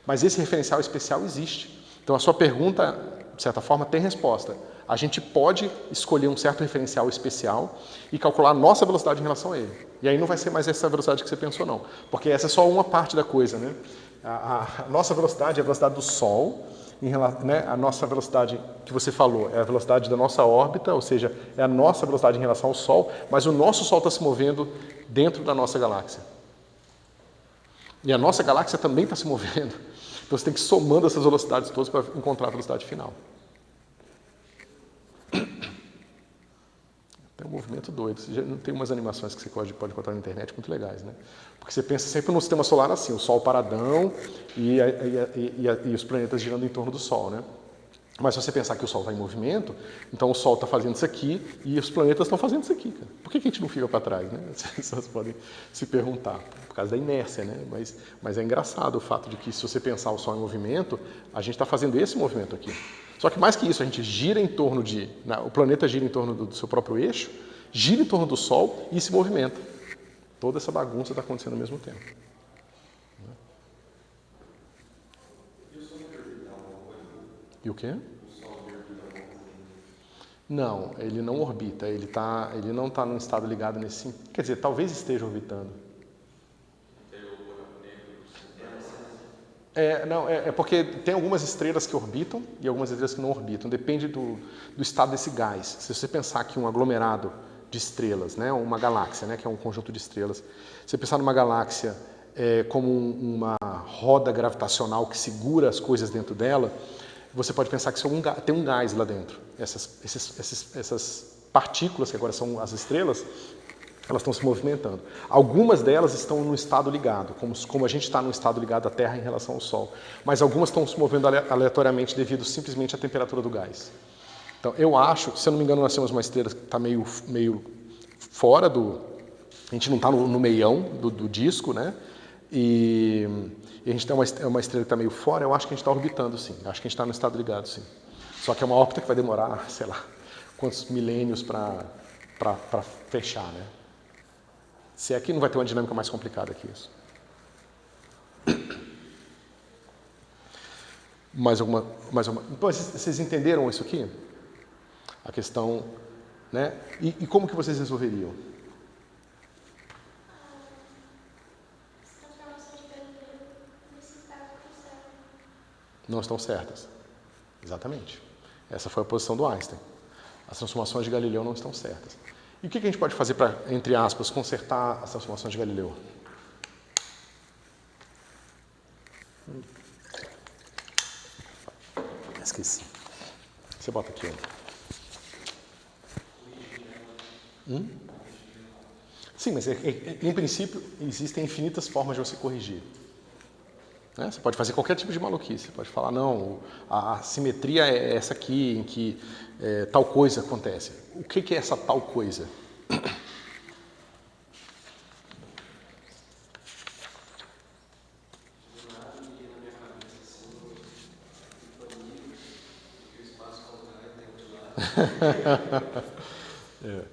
Speaker 1: Mas esse referencial especial existe. Então a sua pergunta, de certa forma, tem resposta. A gente pode escolher um certo referencial especial e calcular a nossa velocidade em relação a ele. E aí não vai ser mais essa velocidade que você pensou, não. Porque essa é só uma parte da coisa, né? A nossa velocidade é a velocidade do Sol, né? A nossa velocidade que você falou é a velocidade da nossa órbita, ou seja, é a nossa velocidade em relação ao Sol, mas o nosso Sol está se movendo dentro da nossa galáxia. E a nossa galáxia também está se movendo. Então você tem que ir somando essas velocidades todas para encontrar a velocidade final. Tem um movimento doido. Tem umas animações que você pode encontrar na internet muito legais, né? Porque você pensa sempre no sistema solar assim, o Sol paradão e os planetas girando em torno do Sol, né? Mas se você pensar que o Sol está em movimento, então o Sol está fazendo isso aqui e os planetas estão fazendo isso aqui, cara. Por que a gente não fica para trás, né? As pessoas podem se perguntar. Por causa da inércia, né? Mas é engraçado o fato de que se você pensar o Sol em movimento, a gente está fazendo esse movimento aqui. Só que mais que isso, a gente gira em torno o planeta gira em torno do seu próprio eixo, gira em torno do Sol e se movimenta. Toda essa bagunça está acontecendo ao mesmo tempo. E o quê? Não, ele não orbita, ele não está num estado ligado nesse... Quer dizer, talvez esteja orbitando. É porque tem algumas estrelas que orbitam e algumas estrelas que não orbitam. Depende do estado desse gás. Se você pensar que um aglomerado de estrelas, né, uma galáxia, né, que é um conjunto de estrelas, se você pensar numa galáxia como uma roda gravitacional que segura as coisas dentro dela, você pode pensar que tem um gás lá dentro. Essas partículas, que agora são as estrelas, elas estão se movimentando. Algumas delas estão no estado ligado, como a gente está no estado ligado à Terra em relação ao Sol. Mas algumas estão se movendo aleatoriamente devido simplesmente à temperatura do gás. Então, eu acho, se eu não me engano, nós temos uma estrela que está meio fora do A gente não está no meião do disco, né? E a gente tem uma estrela que está meio fora, eu acho que a gente está orbitando, sim. Acho que a gente está no estado ligado, sim. Só que é uma órbita que vai demorar, sei lá, quantos milênios para fechar, né? Se é que não vai ter uma dinâmica mais complicada que isso. Mais alguma? Então, vocês entenderam isso aqui? A questão, né? E como que vocês resolveriam?
Speaker 3: As transformações de Galileu, nesse caso,
Speaker 1: Não estão certas. Exatamente. Essa foi a posição do Einstein. As transformações de Galileu não estão certas. E o que a gente pode fazer para, entre aspas, consertar as transformações de Galileu? Esqueci. Você bota aqui. Sim, mas em princípio existem infinitas formas de você corrigir. Né? Você pode fazer qualquer tipo de maluquice. Você pode falar, não, a simetria é essa aqui, em que tal coisa acontece. O que é essa tal coisa?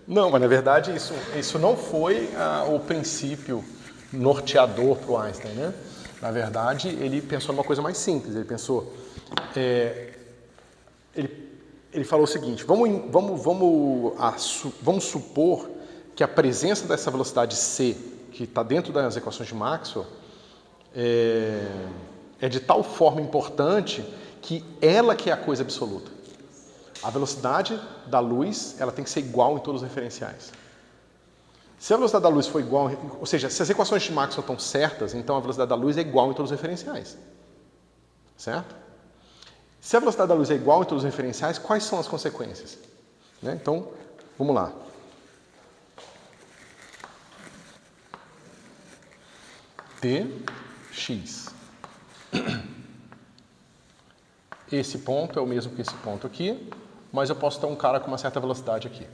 Speaker 1: Não, mas na verdade isso não foi o princípio norteador para o Einstein, né? Na verdade, ele pensou numa coisa mais simples. Ele pensou, ele falou o seguinte: vamos supor que a presença dessa velocidade c, que está dentro das equações de Maxwell, é de tal forma importante que ela que é a coisa absoluta. A velocidade da luz, ela tem que ser igual em todos os referenciais. Se a velocidade da luz for igual, ou seja, se as equações de Maxwell estão certas, então a velocidade da luz é igual em todos os referenciais. Certo? Se a velocidade da luz é igual em todos os referenciais, quais são as consequências? Né? Então, vamos lá. Tx. Esse ponto é o mesmo que esse ponto aqui, mas eu posso ter um cara com uma certa velocidade aqui.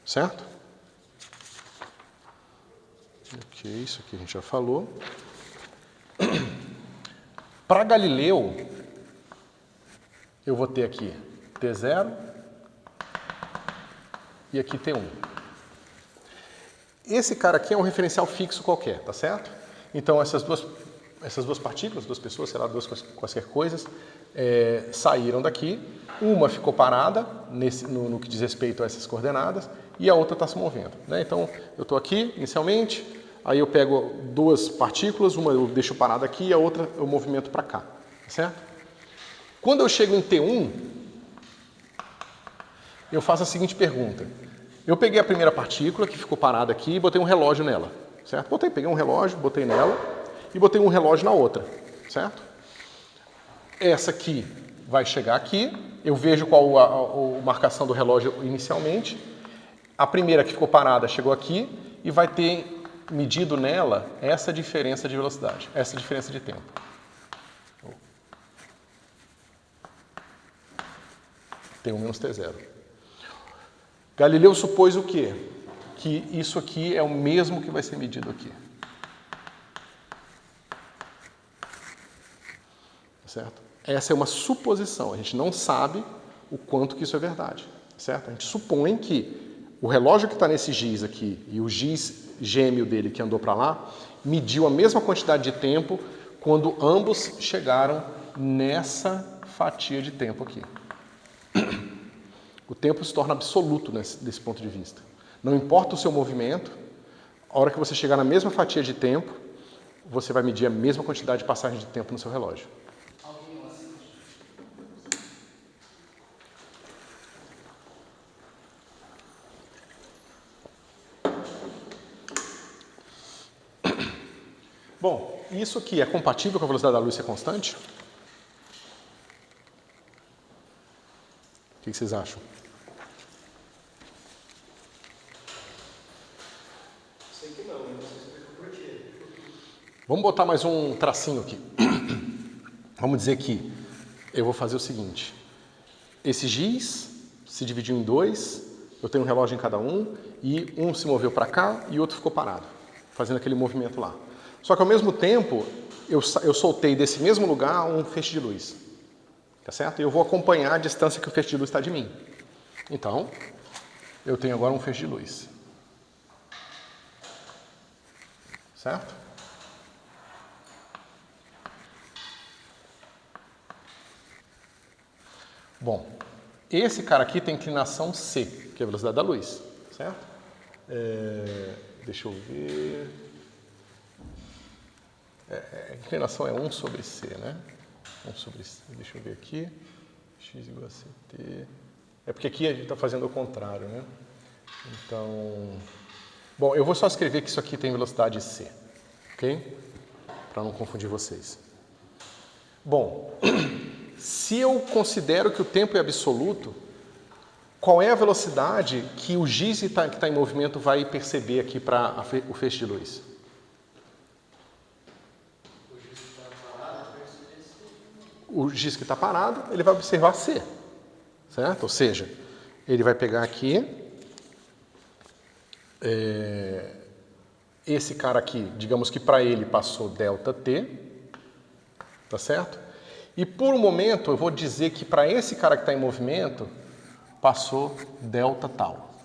Speaker 1: Certo? Ok, isso aqui a gente já falou. Para Galileu, eu vou ter aqui T0 e aqui T1. Esse cara aqui é um referencial fixo qualquer, tá certo? Então essas duas partículas, duas pessoas, sei lá, duas quaisquer coisas, saíram daqui. Uma ficou parada no que diz respeito a essas coordenadas e a outra está se movendo. Né? Então eu estou aqui inicialmente, aí eu pego duas partículas, uma eu deixo parada aqui e a outra eu movimento para cá. Tá certo? Quando eu chego em T1, eu faço a seguinte pergunta. Eu peguei a primeira partícula que ficou parada aqui e botei um relógio nela. Certo? Peguei um relógio, botei nela e botei um relógio na outra. Certo? Essa aqui vai chegar aqui, eu vejo qual a marcação do relógio inicialmente. A primeira que ficou parada chegou aqui e vai ter medido nela essa diferença de velocidade, essa diferença de tempo. T1 menos T0. Galileu supôs o quê? Que isso aqui é o mesmo que vai ser medido aqui. Certo? Essa é uma suposição, a gente não sabe o quanto que isso é verdade. Certo? A gente supõe que o relógio que está nesse giz aqui e o giz gêmeo dele que andou para lá mediu a mesma quantidade de tempo quando ambos chegaram nessa fatia de tempo aqui. O tempo se torna absoluto desse ponto de vista. Não importa o seu movimento, a hora que você chegar na mesma fatia de tempo, você vai medir a mesma quantidade de passagem de tempo no seu relógio. Bom, isso aqui é compatível com a velocidade da luz ser constante? O que vocês acham?
Speaker 4: Sei que não, mas você explica por quê.
Speaker 1: Vamos botar mais um tracinho aqui. Vamos dizer que eu vou fazer o seguinte. Esse giz se dividiu em dois, Eu tenho um relógio em cada um e um se moveu para cá e o outro ficou parado, fazendo aquele movimento lá. Só que ao mesmo tempo, eu soltei desse mesmo lugar um feixe de luz. Tá certo? E eu vou acompanhar a distância que o feixe de luz está de mim. Então, eu tenho agora um feixe de luz. Certo? Bom, esse cara aqui tem inclinação C, que é a velocidade da luz. Certo? Deixa eu ver... a inclinação é 1 sobre C, né? 1 sobre C. Deixa eu ver aqui. X igual a CT. É porque aqui a gente está fazendo o contrário, né? Então... Bom, eu vou só escrever que isso aqui tem velocidade C. Ok? Para não confundir vocês. Bom, se eu considero que o tempo é absoluto, qual é a velocidade que o giz que está em movimento vai perceber aqui para o feixe de luz? O giz que está parado, ele vai observar C, certo? Ou seja, ele vai pegar aqui, esse cara aqui, digamos que para ele passou ΔT, tá certo? E por um momento eu vou dizer que para esse cara que está em movimento, passou delta tal,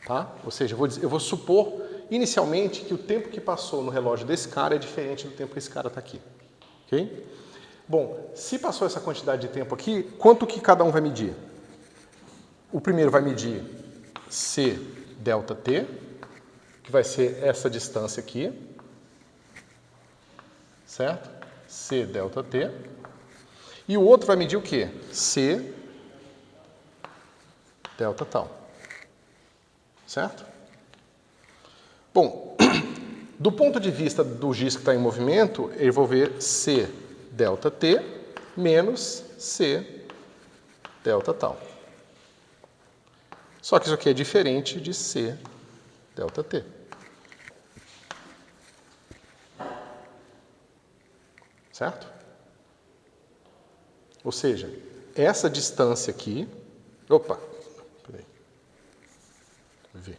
Speaker 1: tá? Ou seja, eu vou supor inicialmente que o tempo que passou no relógio desse cara é diferente do tempo que esse cara está aqui, ok? Bom, se passou essa quantidade de tempo aqui, quanto que cada um vai medir? O primeiro vai medir C delta T, que vai ser essa distância aqui, certo? C delta T. E o outro vai medir o quê? C delta tal, certo? Bom, do ponto de vista do giz que está em movimento, eu vou ver C delta T menos C delta tal. Só que isso aqui é diferente de C delta T. Certo? Ou seja, essa distância aqui... Opa! Peraí. V.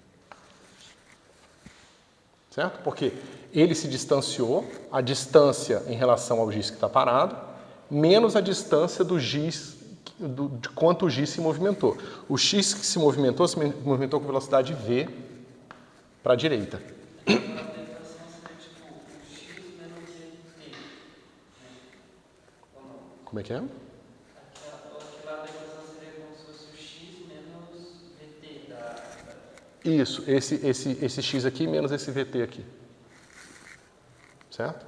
Speaker 1: Certo? Porque ele se distanciou, a distância em relação ao giz que está parado, menos a distância do giz, de quanto o giz se movimentou. O x que se movimentou com velocidade v para a direita.
Speaker 5: A tentação seria tipo o x menos vt, né? Ou não?
Speaker 1: Como é que é?
Speaker 5: Aquela tentação seria como se fosse o x menos vt da...
Speaker 1: Isso, esse x aqui menos esse vt aqui. Certo?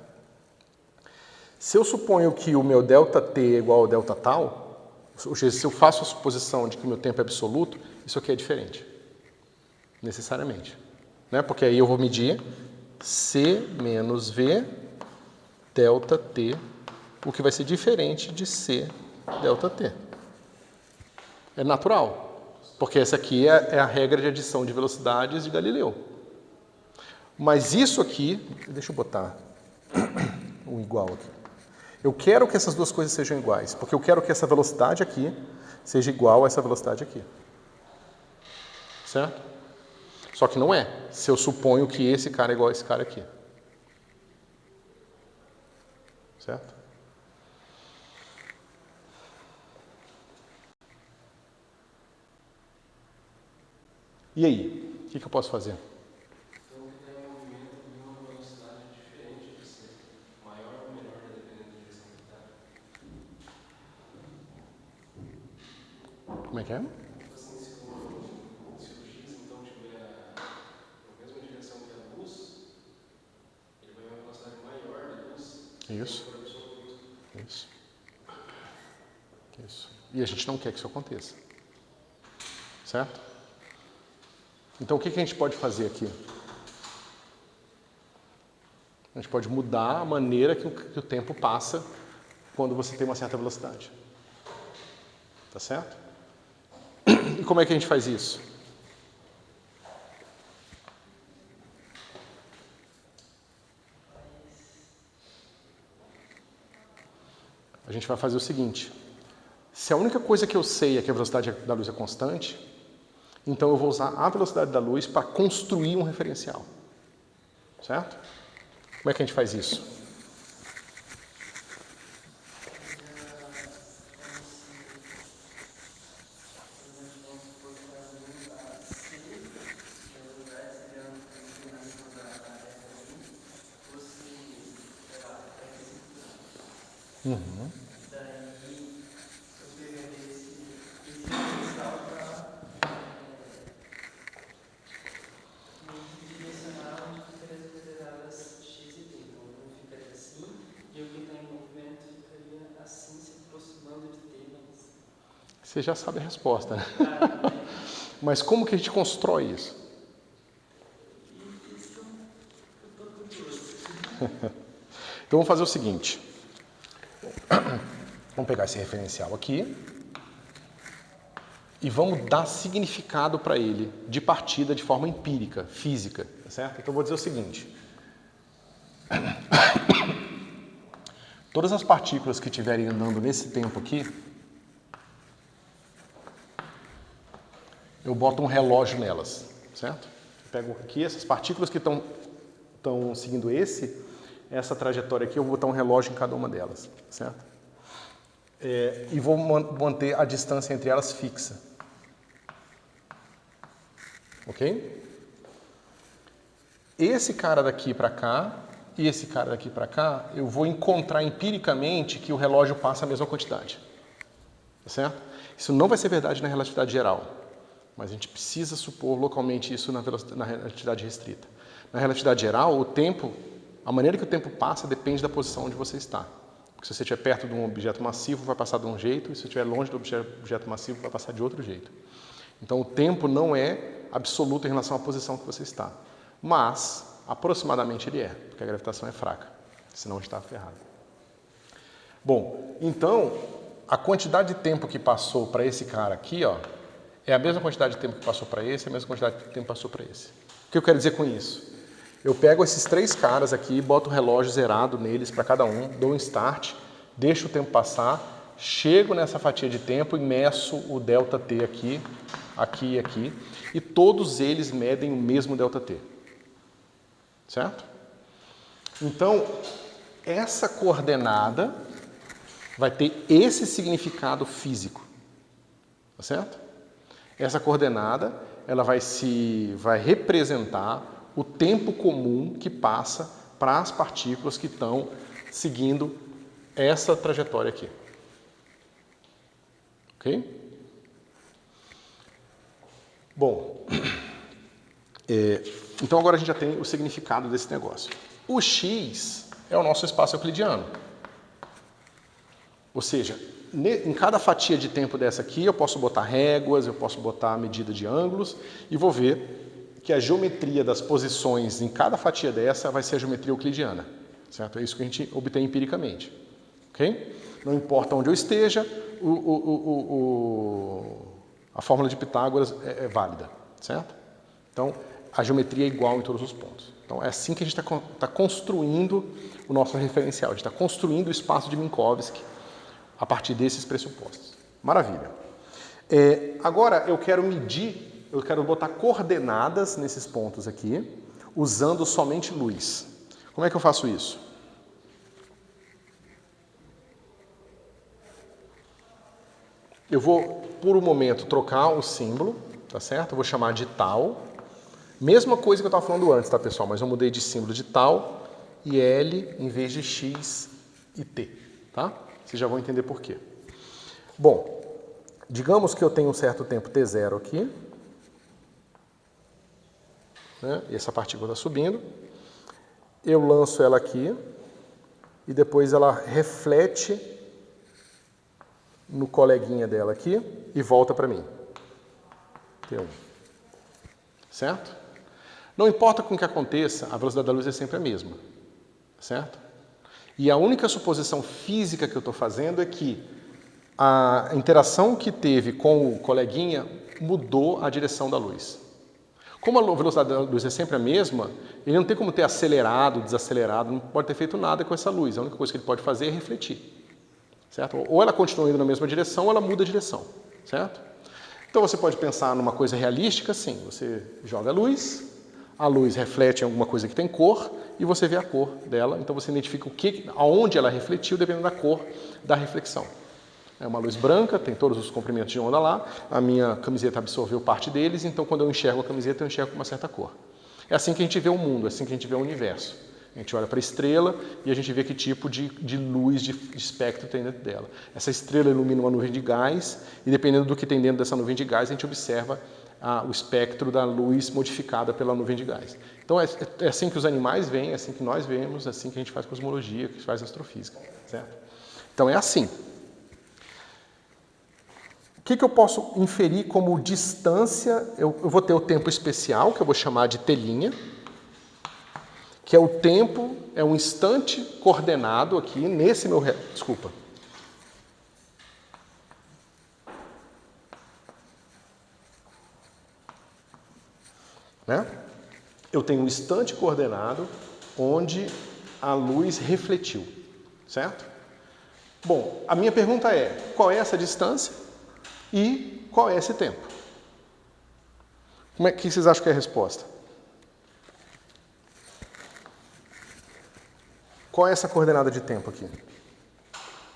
Speaker 1: Se eu suponho que o meu ΔT é igual ao delta tal, ou seja, se eu faço a suposição de que o meu tempo é absoluto, isso aqui é diferente. Necessariamente. Né? Porque aí eu vou medir C menos V delta T, o que vai ser diferente de C delta T. É natural, porque essa aqui é a regra de adição de velocidades de Galileu. Mas isso aqui, deixa eu botar um igual aqui. Eu quero que essas duas coisas sejam iguais, porque eu quero que essa velocidade aqui seja igual a essa velocidade aqui. Certo? Só que não é, se eu suponho que esse cara é igual a esse cara aqui. Certo? E aí? O que eu posso fazer?
Speaker 4: Então, ele é um movimento de uma velocidade diferente de ser maior ou menor, dependendo da direção que está.
Speaker 1: Como é que é?
Speaker 4: Assim, se o x então tiver na mesma direção que a luz, ele vai a uma velocidade maior da luz.
Speaker 1: Isso.
Speaker 4: Por absoluto.
Speaker 1: Isso. Isso. E a gente não quer que isso aconteça. Certo? Então, o que a gente pode fazer aqui? A gente pode mudar a maneira que o tempo passa quando você tem uma certa velocidade. Tá certo? E como é que a gente faz isso? A gente vai fazer o seguinte. Se a única coisa que eu sei é que a velocidade da luz é constante, Então eu vou usar a velocidade da luz para construir um referencial. Certo? Como é que a gente faz isso? Uhum. Você já sabe a resposta, né? Mas como que a gente constrói isso? Então vamos fazer o seguinte. Vamos pegar esse referencial aqui e vamos dar significado para ele de partida de forma empírica, física, tá certo? Então eu vou dizer o seguinte. Todas as partículas que estiverem andando nesse tempo aqui, eu boto um relógio nelas, certo? Eu pego aqui essas partículas que estão seguindo essa trajetória aqui, eu vou botar um relógio em cada uma delas, certo? E vou manter a distância entre elas fixa. Ok? Esse cara daqui para cá e esse cara daqui para cá, eu vou encontrar empiricamente que o relógio passa a mesma quantidade. Tá certo? Isso não vai ser verdade na relatividade geral, mas a gente precisa supor localmente isso na relatividade restrita. Na relatividade geral, o tempo, a maneira que o tempo passa depende da posição onde você está. Porque se você estiver perto de um objeto massivo, vai passar de um jeito, e se você estiver longe do objeto massivo, vai passar de outro jeito. Então, o tempo não é absoluto em relação à posição que você está. Mas, aproximadamente ele é, porque a gravitação é fraca. Senão a gente está ferrado. Bom, então, a quantidade de tempo que passou para esse cara aqui, ó, é a mesma quantidade de tempo que passou para esse, é a mesma quantidade de tempo que passou para esse. O que eu quero dizer com isso? Eu pego esses três caras aqui, boto o relógio zerado neles para cada um, dou um start, deixo o tempo passar, chego nessa fatia de tempo e meço o ΔT aqui, aqui e aqui, e todos eles medem o mesmo ΔT. Certo? Então, essa coordenada vai ter esse significado físico. Tá certo? Essa coordenada, ela vai representar o tempo comum que passa para as partículas que estão seguindo essa trajetória aqui. Ok? Bom, então agora a gente já tem o significado desse negócio. O x é o nosso espaço euclidiano. Ou seja, em cada fatia de tempo dessa aqui, eu posso botar réguas, eu posso botar a medida de ângulos e vou ver que a geometria das posições em cada fatia dessa vai ser a geometria euclidiana. Certo? É isso que a gente obtém empiricamente. Ok? Não importa onde eu esteja, a fórmula de Pitágoras é válida. Certo? Então, a geometria é igual em todos os pontos. Então, é assim que a gente está construindo o nosso referencial. A gente está construindo o espaço de Minkowski a partir desses pressupostos. Maravilha. Agora, eu quero botar coordenadas nesses pontos aqui, usando somente luz. Como é que eu faço isso? Eu vou, por um momento, trocar o símbolo, tá certo? Eu vou chamar de tal. Mesma coisa que eu estava falando antes, tá, pessoal? Mas eu mudei de símbolo de tal e L em vez de X e T, tá? Vocês já vão entender por quê. Bom, digamos que eu tenho um certo tempo T0 aqui, né? E essa partícula está subindo. Eu lanço ela aqui e depois ela reflete no coleguinha dela aqui e volta para mim. T1. Certo? Não importa com o que aconteça, a velocidade da luz é sempre a mesma. Certo? E a única suposição física que eu estou fazendo é que a interação que teve com o coleguinha mudou a direção da luz. Como a velocidade da luz é sempre a mesma, ele não tem como ter acelerado, desacelerado, não pode ter feito nada com essa luz. A única coisa que ele pode fazer é refletir. Certo? Ou ela continua indo na mesma direção ou ela muda a direção. Certo? Então você pode pensar numa coisa realística, sim. Você joga a luz reflete em alguma coisa que tem cor e você vê a cor dela. Então você identifica aonde ela refletiu dependendo da cor da reflexão. É uma luz branca, tem todos os comprimentos de onda lá, a minha camiseta absorveu parte deles, então quando eu enxergo a camiseta, eu enxergo com uma certa cor. É assim que a gente vê o mundo, é assim que a gente vê o universo. A gente olha para a estrela e a gente vê que tipo de luz, de espectro tem dentro dela. Essa estrela ilumina uma nuvem de gás e dependendo do que tem dentro dessa nuvem de gás, a gente observa o espectro da luz modificada pela nuvem de gás. Então é assim que os animais veem, é assim que nós vemos, é assim que a gente faz cosmologia, que a gente faz astrofísica, certo? Então é assim. O que eu posso inferir como distância? Eu vou ter o tempo especial, que eu vou chamar de telinha, que é o tempo, é um instante coordenado aqui, nesse meu... Desculpa. Né? Eu tenho um instante coordenado onde a luz refletiu, certo? Bom, a minha pergunta é, qual é essa distância e qual é esse tempo? Como é que vocês acham que é a resposta? Qual é essa coordenada de tempo aqui?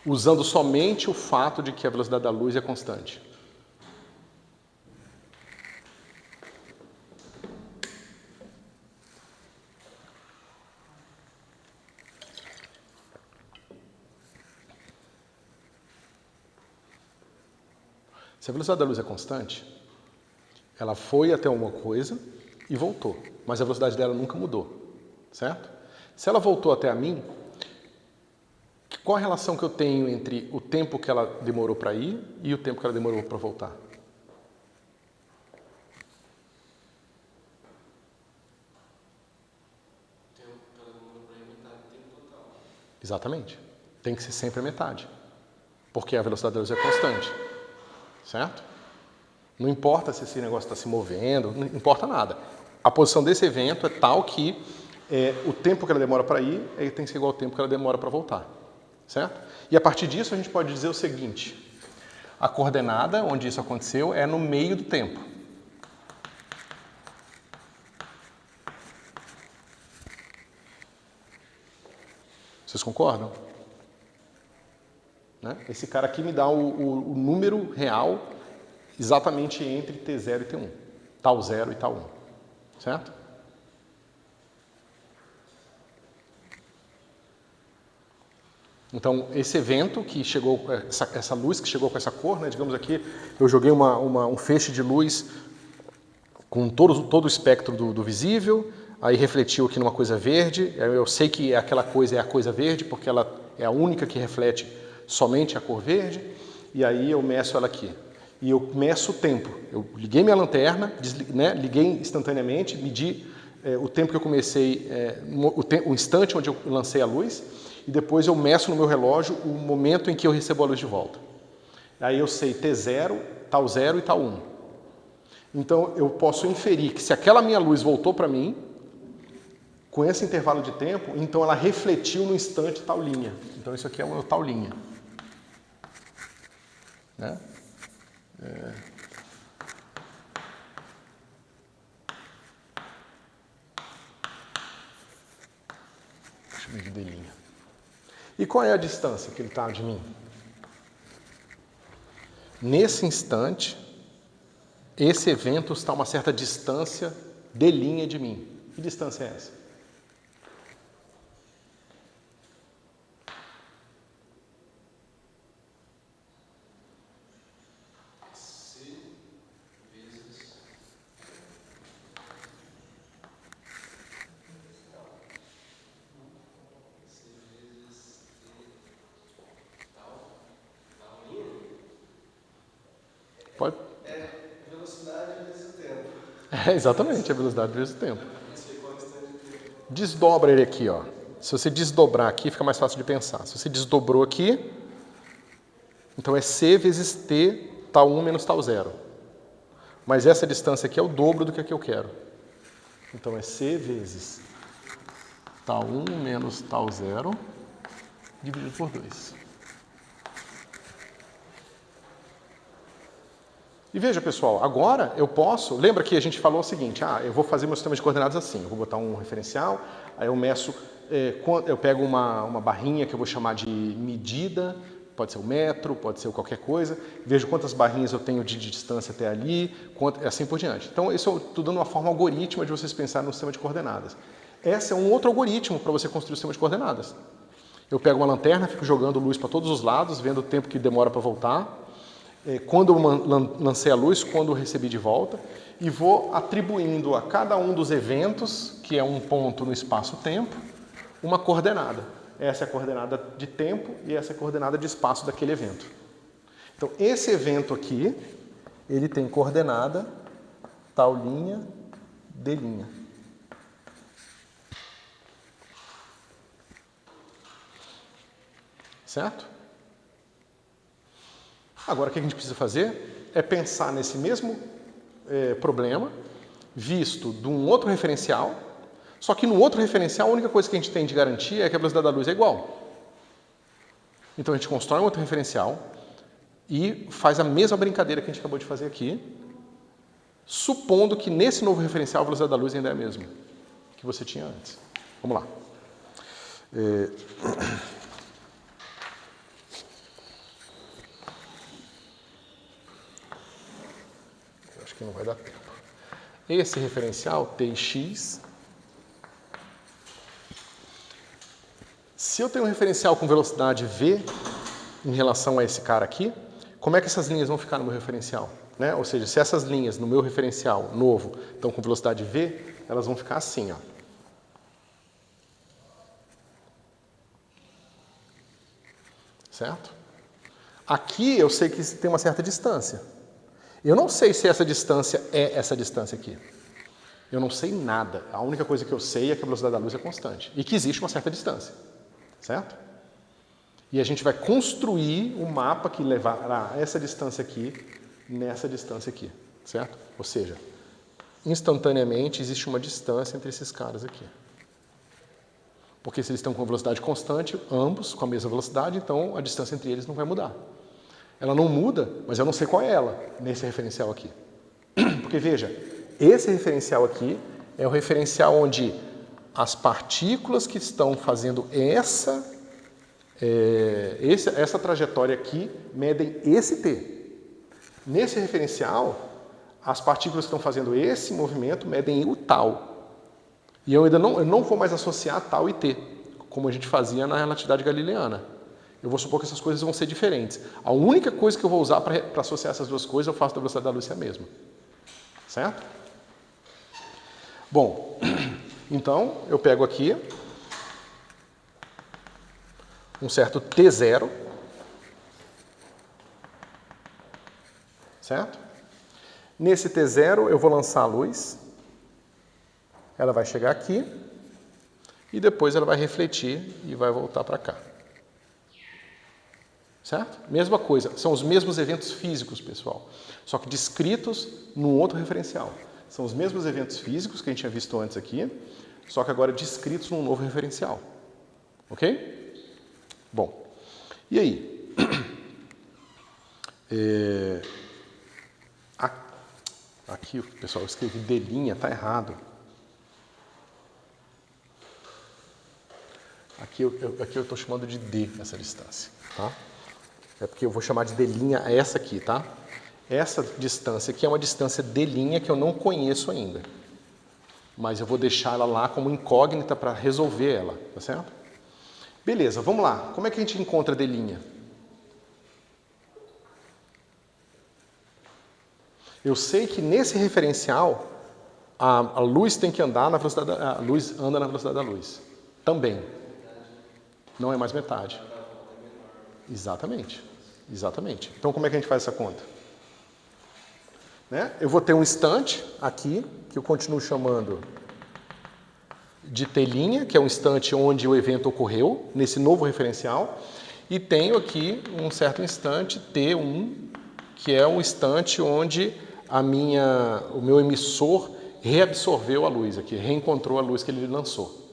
Speaker 1: Usando somente o fato de que a velocidade da luz é constante. Se a velocidade da luz é constante, ela foi até uma coisa e voltou, mas a velocidade dela nunca mudou, certo? Se ela voltou até a mim, qual a relação que eu tenho entre o tempo que ela demorou para ir e o tempo que ela demorou para voltar?
Speaker 4: O tempo que ela demorou para ir é metade do tempo total.
Speaker 1: Exatamente. Tem que ser sempre a metade, porque a velocidade da luz é constante, certo? Não importa se esse negócio está se movendo, não importa nada. A posição desse evento é tal que o tempo que ela demora para ir tem que ser igual ao tempo que ela demora para voltar, certo? E a partir disso a gente pode dizer o seguinte, a coordenada onde isso aconteceu é no meio do tempo. Vocês concordam? Né? Esse cara aqui me dá o número real exatamente entre T0 e T1. Tal 0 e tal 1. Certo? Então, esse evento que chegou, essa luz que chegou com essa cor, né, digamos aqui, eu joguei um feixe de luz com todo o espectro do visível, aí refletiu aqui numa coisa verde, eu sei que aquela coisa é a coisa verde, porque ela é a única que reflete somente a cor verde, e aí eu meço ela aqui. E eu meço o tempo. Eu liguei minha lanterna, liguei instantaneamente, medi o tempo que eu comecei, o instante onde eu lancei a luz, e depois eu meço no meu relógio o momento em que eu recebo a luz de volta. Aí eu sei T0, tal 0 e tal 1. Então eu posso inferir que se aquela minha luz voltou para mim, com esse intervalo de tempo, então ela refletiu no instante tal linha. Então isso aqui é uma tal linha. Né? Deixa eu medir linha. E qual é a distância que ele está de mim? Nesse instante, esse evento está a uma certa distância de linha de mim. Que distância é essa? Pode?
Speaker 4: Velocidade vezes o tempo.
Speaker 1: Exatamente, a velocidade vezes o tempo. Desdobra ele aqui, ó. Se você desdobrar aqui, fica mais fácil de pensar. Se você desdobrou aqui, então é C vezes T, tal 1 menos tal 0. Mas essa distância aqui é o dobro do que eu quero. Então é C vezes tal 1 menos tal 0, dividido por 2. E veja, pessoal, agora eu posso... Lembra que a gente falou o seguinte, eu vou fazer meu sistema de coordenadas assim, eu vou botar um referencial, aí eu meço, eu pego uma barrinha que eu vou chamar de medida, pode ser o metro, pode ser qualquer coisa, vejo quantas barrinhas eu tenho de distância até ali, assim por diante. Então, isso eu estou dando uma forma algorítmica de vocês pensarem no sistema de coordenadas. Esse é um outro algoritmo para você construir o sistema de coordenadas. Eu pego uma lanterna, fico jogando luz para todos os lados, vendo o tempo que demora para voltar, quando eu lancei a luz, quando eu recebi de volta, e vou atribuindo a cada um dos eventos, que é um ponto no espaço-tempo, uma coordenada. Essa é a coordenada de tempo e essa é a coordenada de espaço daquele evento. Então, esse evento aqui, ele tem coordenada tal linha, D linha. Certo? Agora, o que a gente precisa fazer é pensar nesse mesmo problema, visto de um outro referencial, só que no outro referencial, a única coisa que a gente tem de garantia é que a velocidade da luz é igual. Então, a gente constrói um outro referencial e faz a mesma brincadeira que a gente acabou de fazer aqui, supondo que nesse novo referencial a velocidade da luz ainda é a mesma que você tinha antes. Vamos lá. Acho que não vai dar tempo. Esse referencial, Tx. Se eu tenho um referencial com velocidade v em relação a esse cara aqui, como é que essas linhas vão ficar no meu referencial? Né? Ou seja, se essas linhas no meu referencial novo estão com velocidade v, elas vão ficar assim, ó. Certo? Aqui eu sei que tem uma certa distância. Eu não sei se essa distância é essa distância aqui. Eu não sei nada. A única coisa que eu sei é que a velocidade da luz é constante e que existe uma certa distância. Certo? E a gente vai construir um mapa que levará essa distância aqui nessa distância aqui. Certo? Ou seja, instantaneamente existe uma distância entre esses caras aqui. Porque se eles estão com velocidade constante, ambos com a mesma velocidade, então a distância entre eles não vai mudar. Ela não muda, mas eu não sei qual é ela nesse referencial aqui. Porque veja, esse referencial aqui é o referencial onde as partículas que estão fazendo essa trajetória aqui medem esse t. Nesse referencial, as partículas que estão fazendo esse movimento medem o tal. E eu não vou mais associar tal e t, como a gente fazia na relatividade galileana. Eu vou supor que essas coisas vão ser diferentes. A única coisa que eu vou usar para associar essas duas coisas, eu faço da velocidade da luz ser a mesma. Certo? Bom, então eu pego aqui um certo T0, certo? Nesse T0 eu vou lançar a luz, ela vai chegar aqui e depois ela vai refletir e vai voltar para cá. Certo? Mesma coisa, são os mesmos eventos físicos, pessoal, só que descritos num outro referencial. São os mesmos eventos físicos que a gente tinha visto antes aqui, só que agora descritos num novo referencial. Ok? Bom, e aí? Aqui, pessoal, eu escrevi D', tá errado. Aqui eu estou chamando de D essa distância, tá? É porque eu vou chamar de D' a essa aqui, tá? Essa distância aqui é uma distância D' que eu não conheço ainda. Mas eu vou deixar ela lá como incógnita para resolver ela, tá certo? Beleza, vamos lá. Como é que a gente encontra D'? Eu sei que nesse referencial a luz tem que andar na velocidade a luz anda na velocidade da luz. Também. Não é mais metade. Exatamente. Exatamente. Então como é que a gente faz essa conta? Né? Eu vou ter um instante aqui, que eu continuo chamando de T', que é um instante onde o evento ocorreu, nesse novo referencial, e tenho aqui um certo instante, T1, que é um instante onde o meu emissor reabsorveu a luz aqui, reencontrou a luz que ele lançou.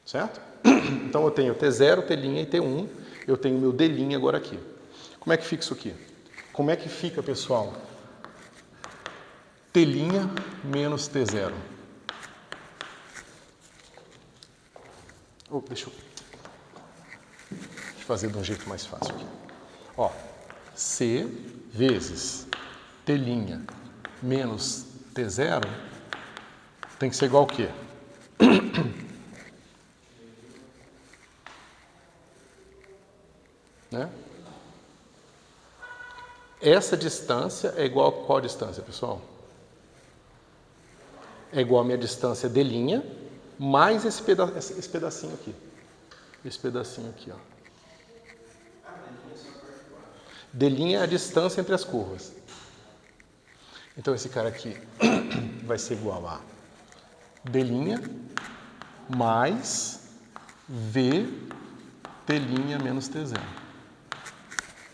Speaker 1: Certo? Então eu tenho T0, T' e T1, eu tenho meu D' agora aqui. Como é que fica isso aqui? Como é que fica, pessoal, T' menos T0. Deixa eu fazer de um jeito mais fácil aqui. Ó, C vezes T' menos T0 tem que ser igual ao quê? Né? Essa distância é igual a qual distância, pessoal? É igual a minha distância D' mais esse pedacinho aqui. Esse pedacinho aqui, ó. D' é a distância entre as curvas. Então, esse cara aqui vai ser igual a D' mais V T' menos T0.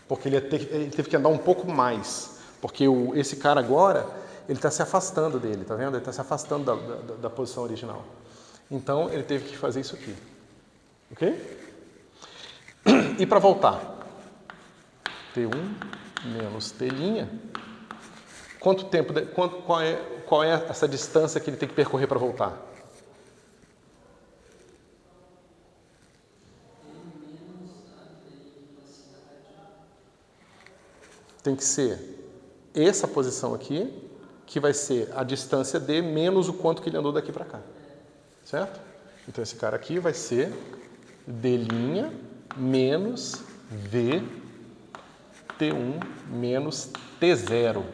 Speaker 1: Porque ele teve que andar um pouco mais. Porque esse cara agora, ele está se afastando dele, tá vendo? Ele está se afastando da posição original. Então, ele teve que fazer isso aqui. Ok? E para voltar? T1 menos T'. Quanto tempo, qual é essa distância que ele tem que percorrer para voltar? Tem que ser essa posição aqui, que vai ser a distância D menos o quanto que ele andou daqui para cá. Certo? Então, esse cara aqui vai ser D' menos V T1 menos T0.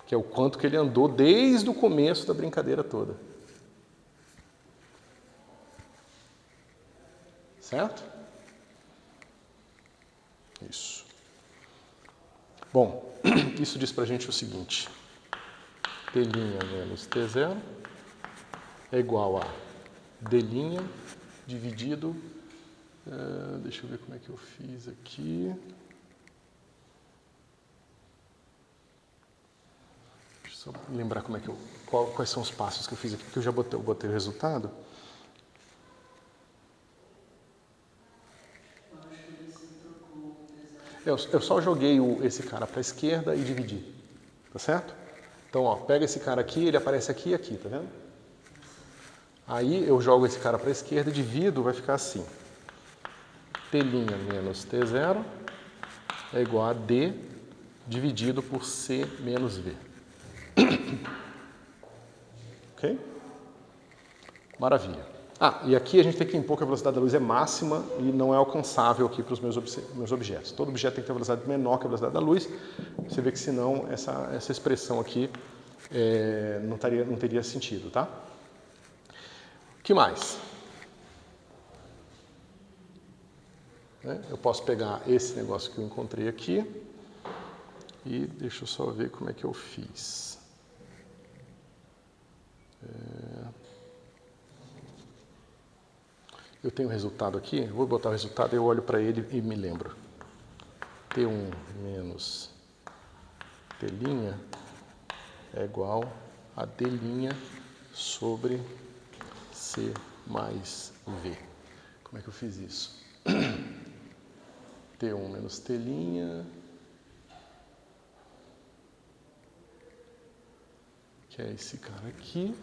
Speaker 1: Que é o quanto que ele andou desde o começo da brincadeira toda. Certo? Isso. Bom, isso diz pra gente o seguinte. T' menos T0 é igual a D' dividido... deixa eu ver como é que eu fiz aqui. Deixa eu só lembrar como é que quais são os passos que eu fiz aqui, porque eu já botei o resultado. Eu só joguei esse cara para a esquerda e dividi. Tá certo? Então, ó, pega esse cara aqui, ele aparece aqui e aqui, tá vendo? Aí eu jogo esse cara para a esquerda e divido, vai ficar assim. T' menos T0 é igual a D dividido por C menos V. Ok? Maravilha. E aqui a gente tem que impor que a velocidade da luz é máxima e não é alcançável aqui para os meus objetos. Todo objeto tem que ter uma velocidade menor que a velocidade da luz. Você vê que senão essa expressão aqui não teria sentido, tá? O que mais? Eu posso pegar esse negócio que eu encontrei aqui e deixa eu só ver como é que eu fiz. Eu tenho o resultado aqui, vou botar o resultado, eu olho para ele e me lembro. T1 menos T' é igual a D' sobre C mais V. Como é que eu fiz isso? T1 menos T', que é esse cara aqui.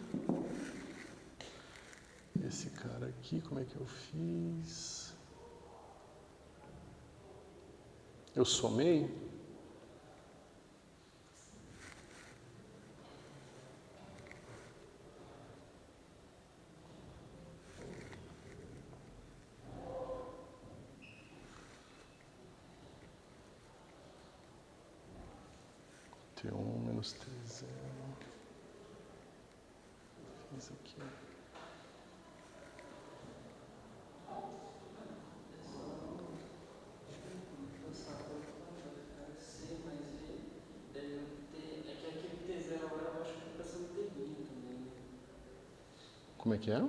Speaker 1: Esse cara aqui, como é que eu fiz? Eu somei. T1 menos T0. Fiz aqui. Como é que é?
Speaker 5: É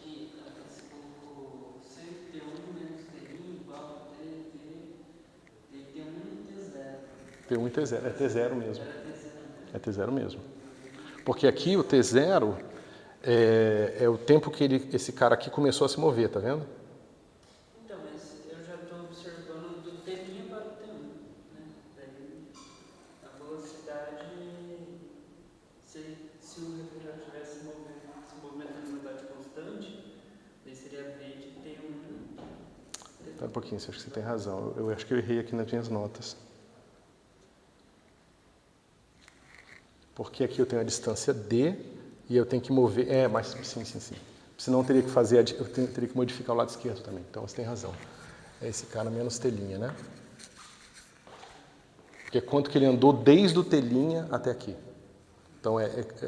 Speaker 5: que você colocou T1 menos T' igual a T1 e T0.
Speaker 1: T1 e T0. É T0 mesmo.
Speaker 5: Era T0.
Speaker 1: É T0 mesmo. Porque aqui o T0 é o tempo que esse cara aqui começou a se mover, tá vendo?
Speaker 5: Então, mas eu já estou observando do T' para o T1, né?
Speaker 1: pouquinho, acho que você tem razão. Eu acho que eu errei aqui nas minhas notas. Porque aqui eu tenho a distância D e eu tenho que mover... mas sim. Senão eu teria que fazer, teria que modificar o lado esquerdo também. Então você tem razão. É esse cara menos telinha, né? Porque é quanto que ele andou desde o telinha até aqui. Então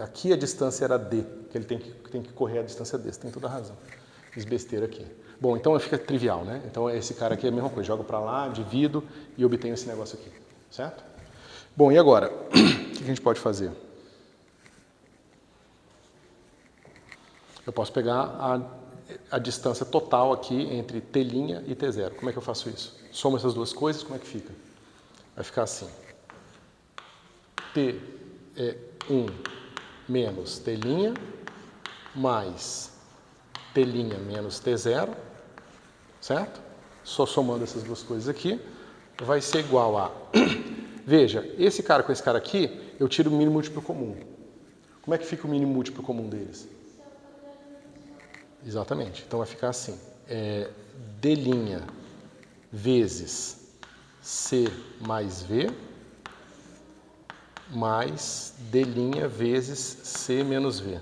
Speaker 1: aqui a distância era D, que ele tem que correr a distância D. Você tem toda a razão. Fiz besteira aqui. Bom, então fica trivial, né? Então esse cara aqui é a mesma coisa. Jogo para lá, divido e obtenho esse negócio aqui. Certo? Bom, e agora? O que a gente pode fazer? Eu posso pegar a distância total aqui entre T' e T0. Como é que eu faço isso? Somo essas duas coisas, como é que fica? Vai ficar assim. T é 1 menos T' mais T' menos T0, certo? Só somando essas duas coisas aqui, vai ser igual a... Veja, esse cara com esse cara aqui, eu tiro o mínimo múltiplo comum. Como é que fica o mínimo múltiplo comum deles? Exatamente. Então vai ficar assim. D' vezes C mais V mais D' vezes C menos V.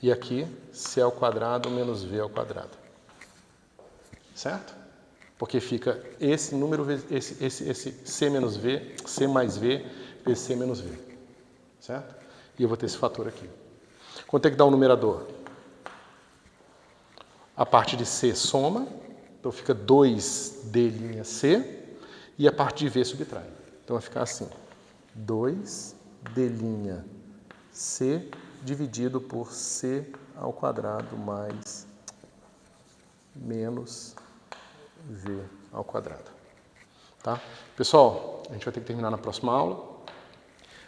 Speaker 1: E aqui, C ao quadrado menos V ao quadrado. Certo? Porque fica esse número, esse C menos V, C mais V, vezes C menos V. Certo? E eu vou ter esse fator aqui. Quanto é que dá o numerador? A parte de C soma, então fica 2D' e a parte de V subtrai. Então vai ficar assim, 2D' C dividido por C ao quadrado mais menos V ao quadrado. Tá? Pessoal, a gente vai ter que terminar na próxima aula,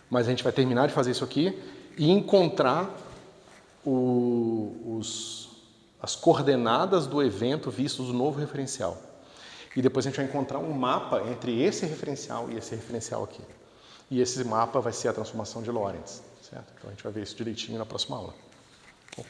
Speaker 1: mas a gente vai terminar de fazer isso aqui e encontrar as coordenadas do evento vistos do novo referencial. E depois a gente vai encontrar um mapa entre esse referencial e esse referencial aqui. E esse mapa vai ser a transformação de Lorentz, certo? Então a gente vai ver isso direitinho na próxima aula. Bom.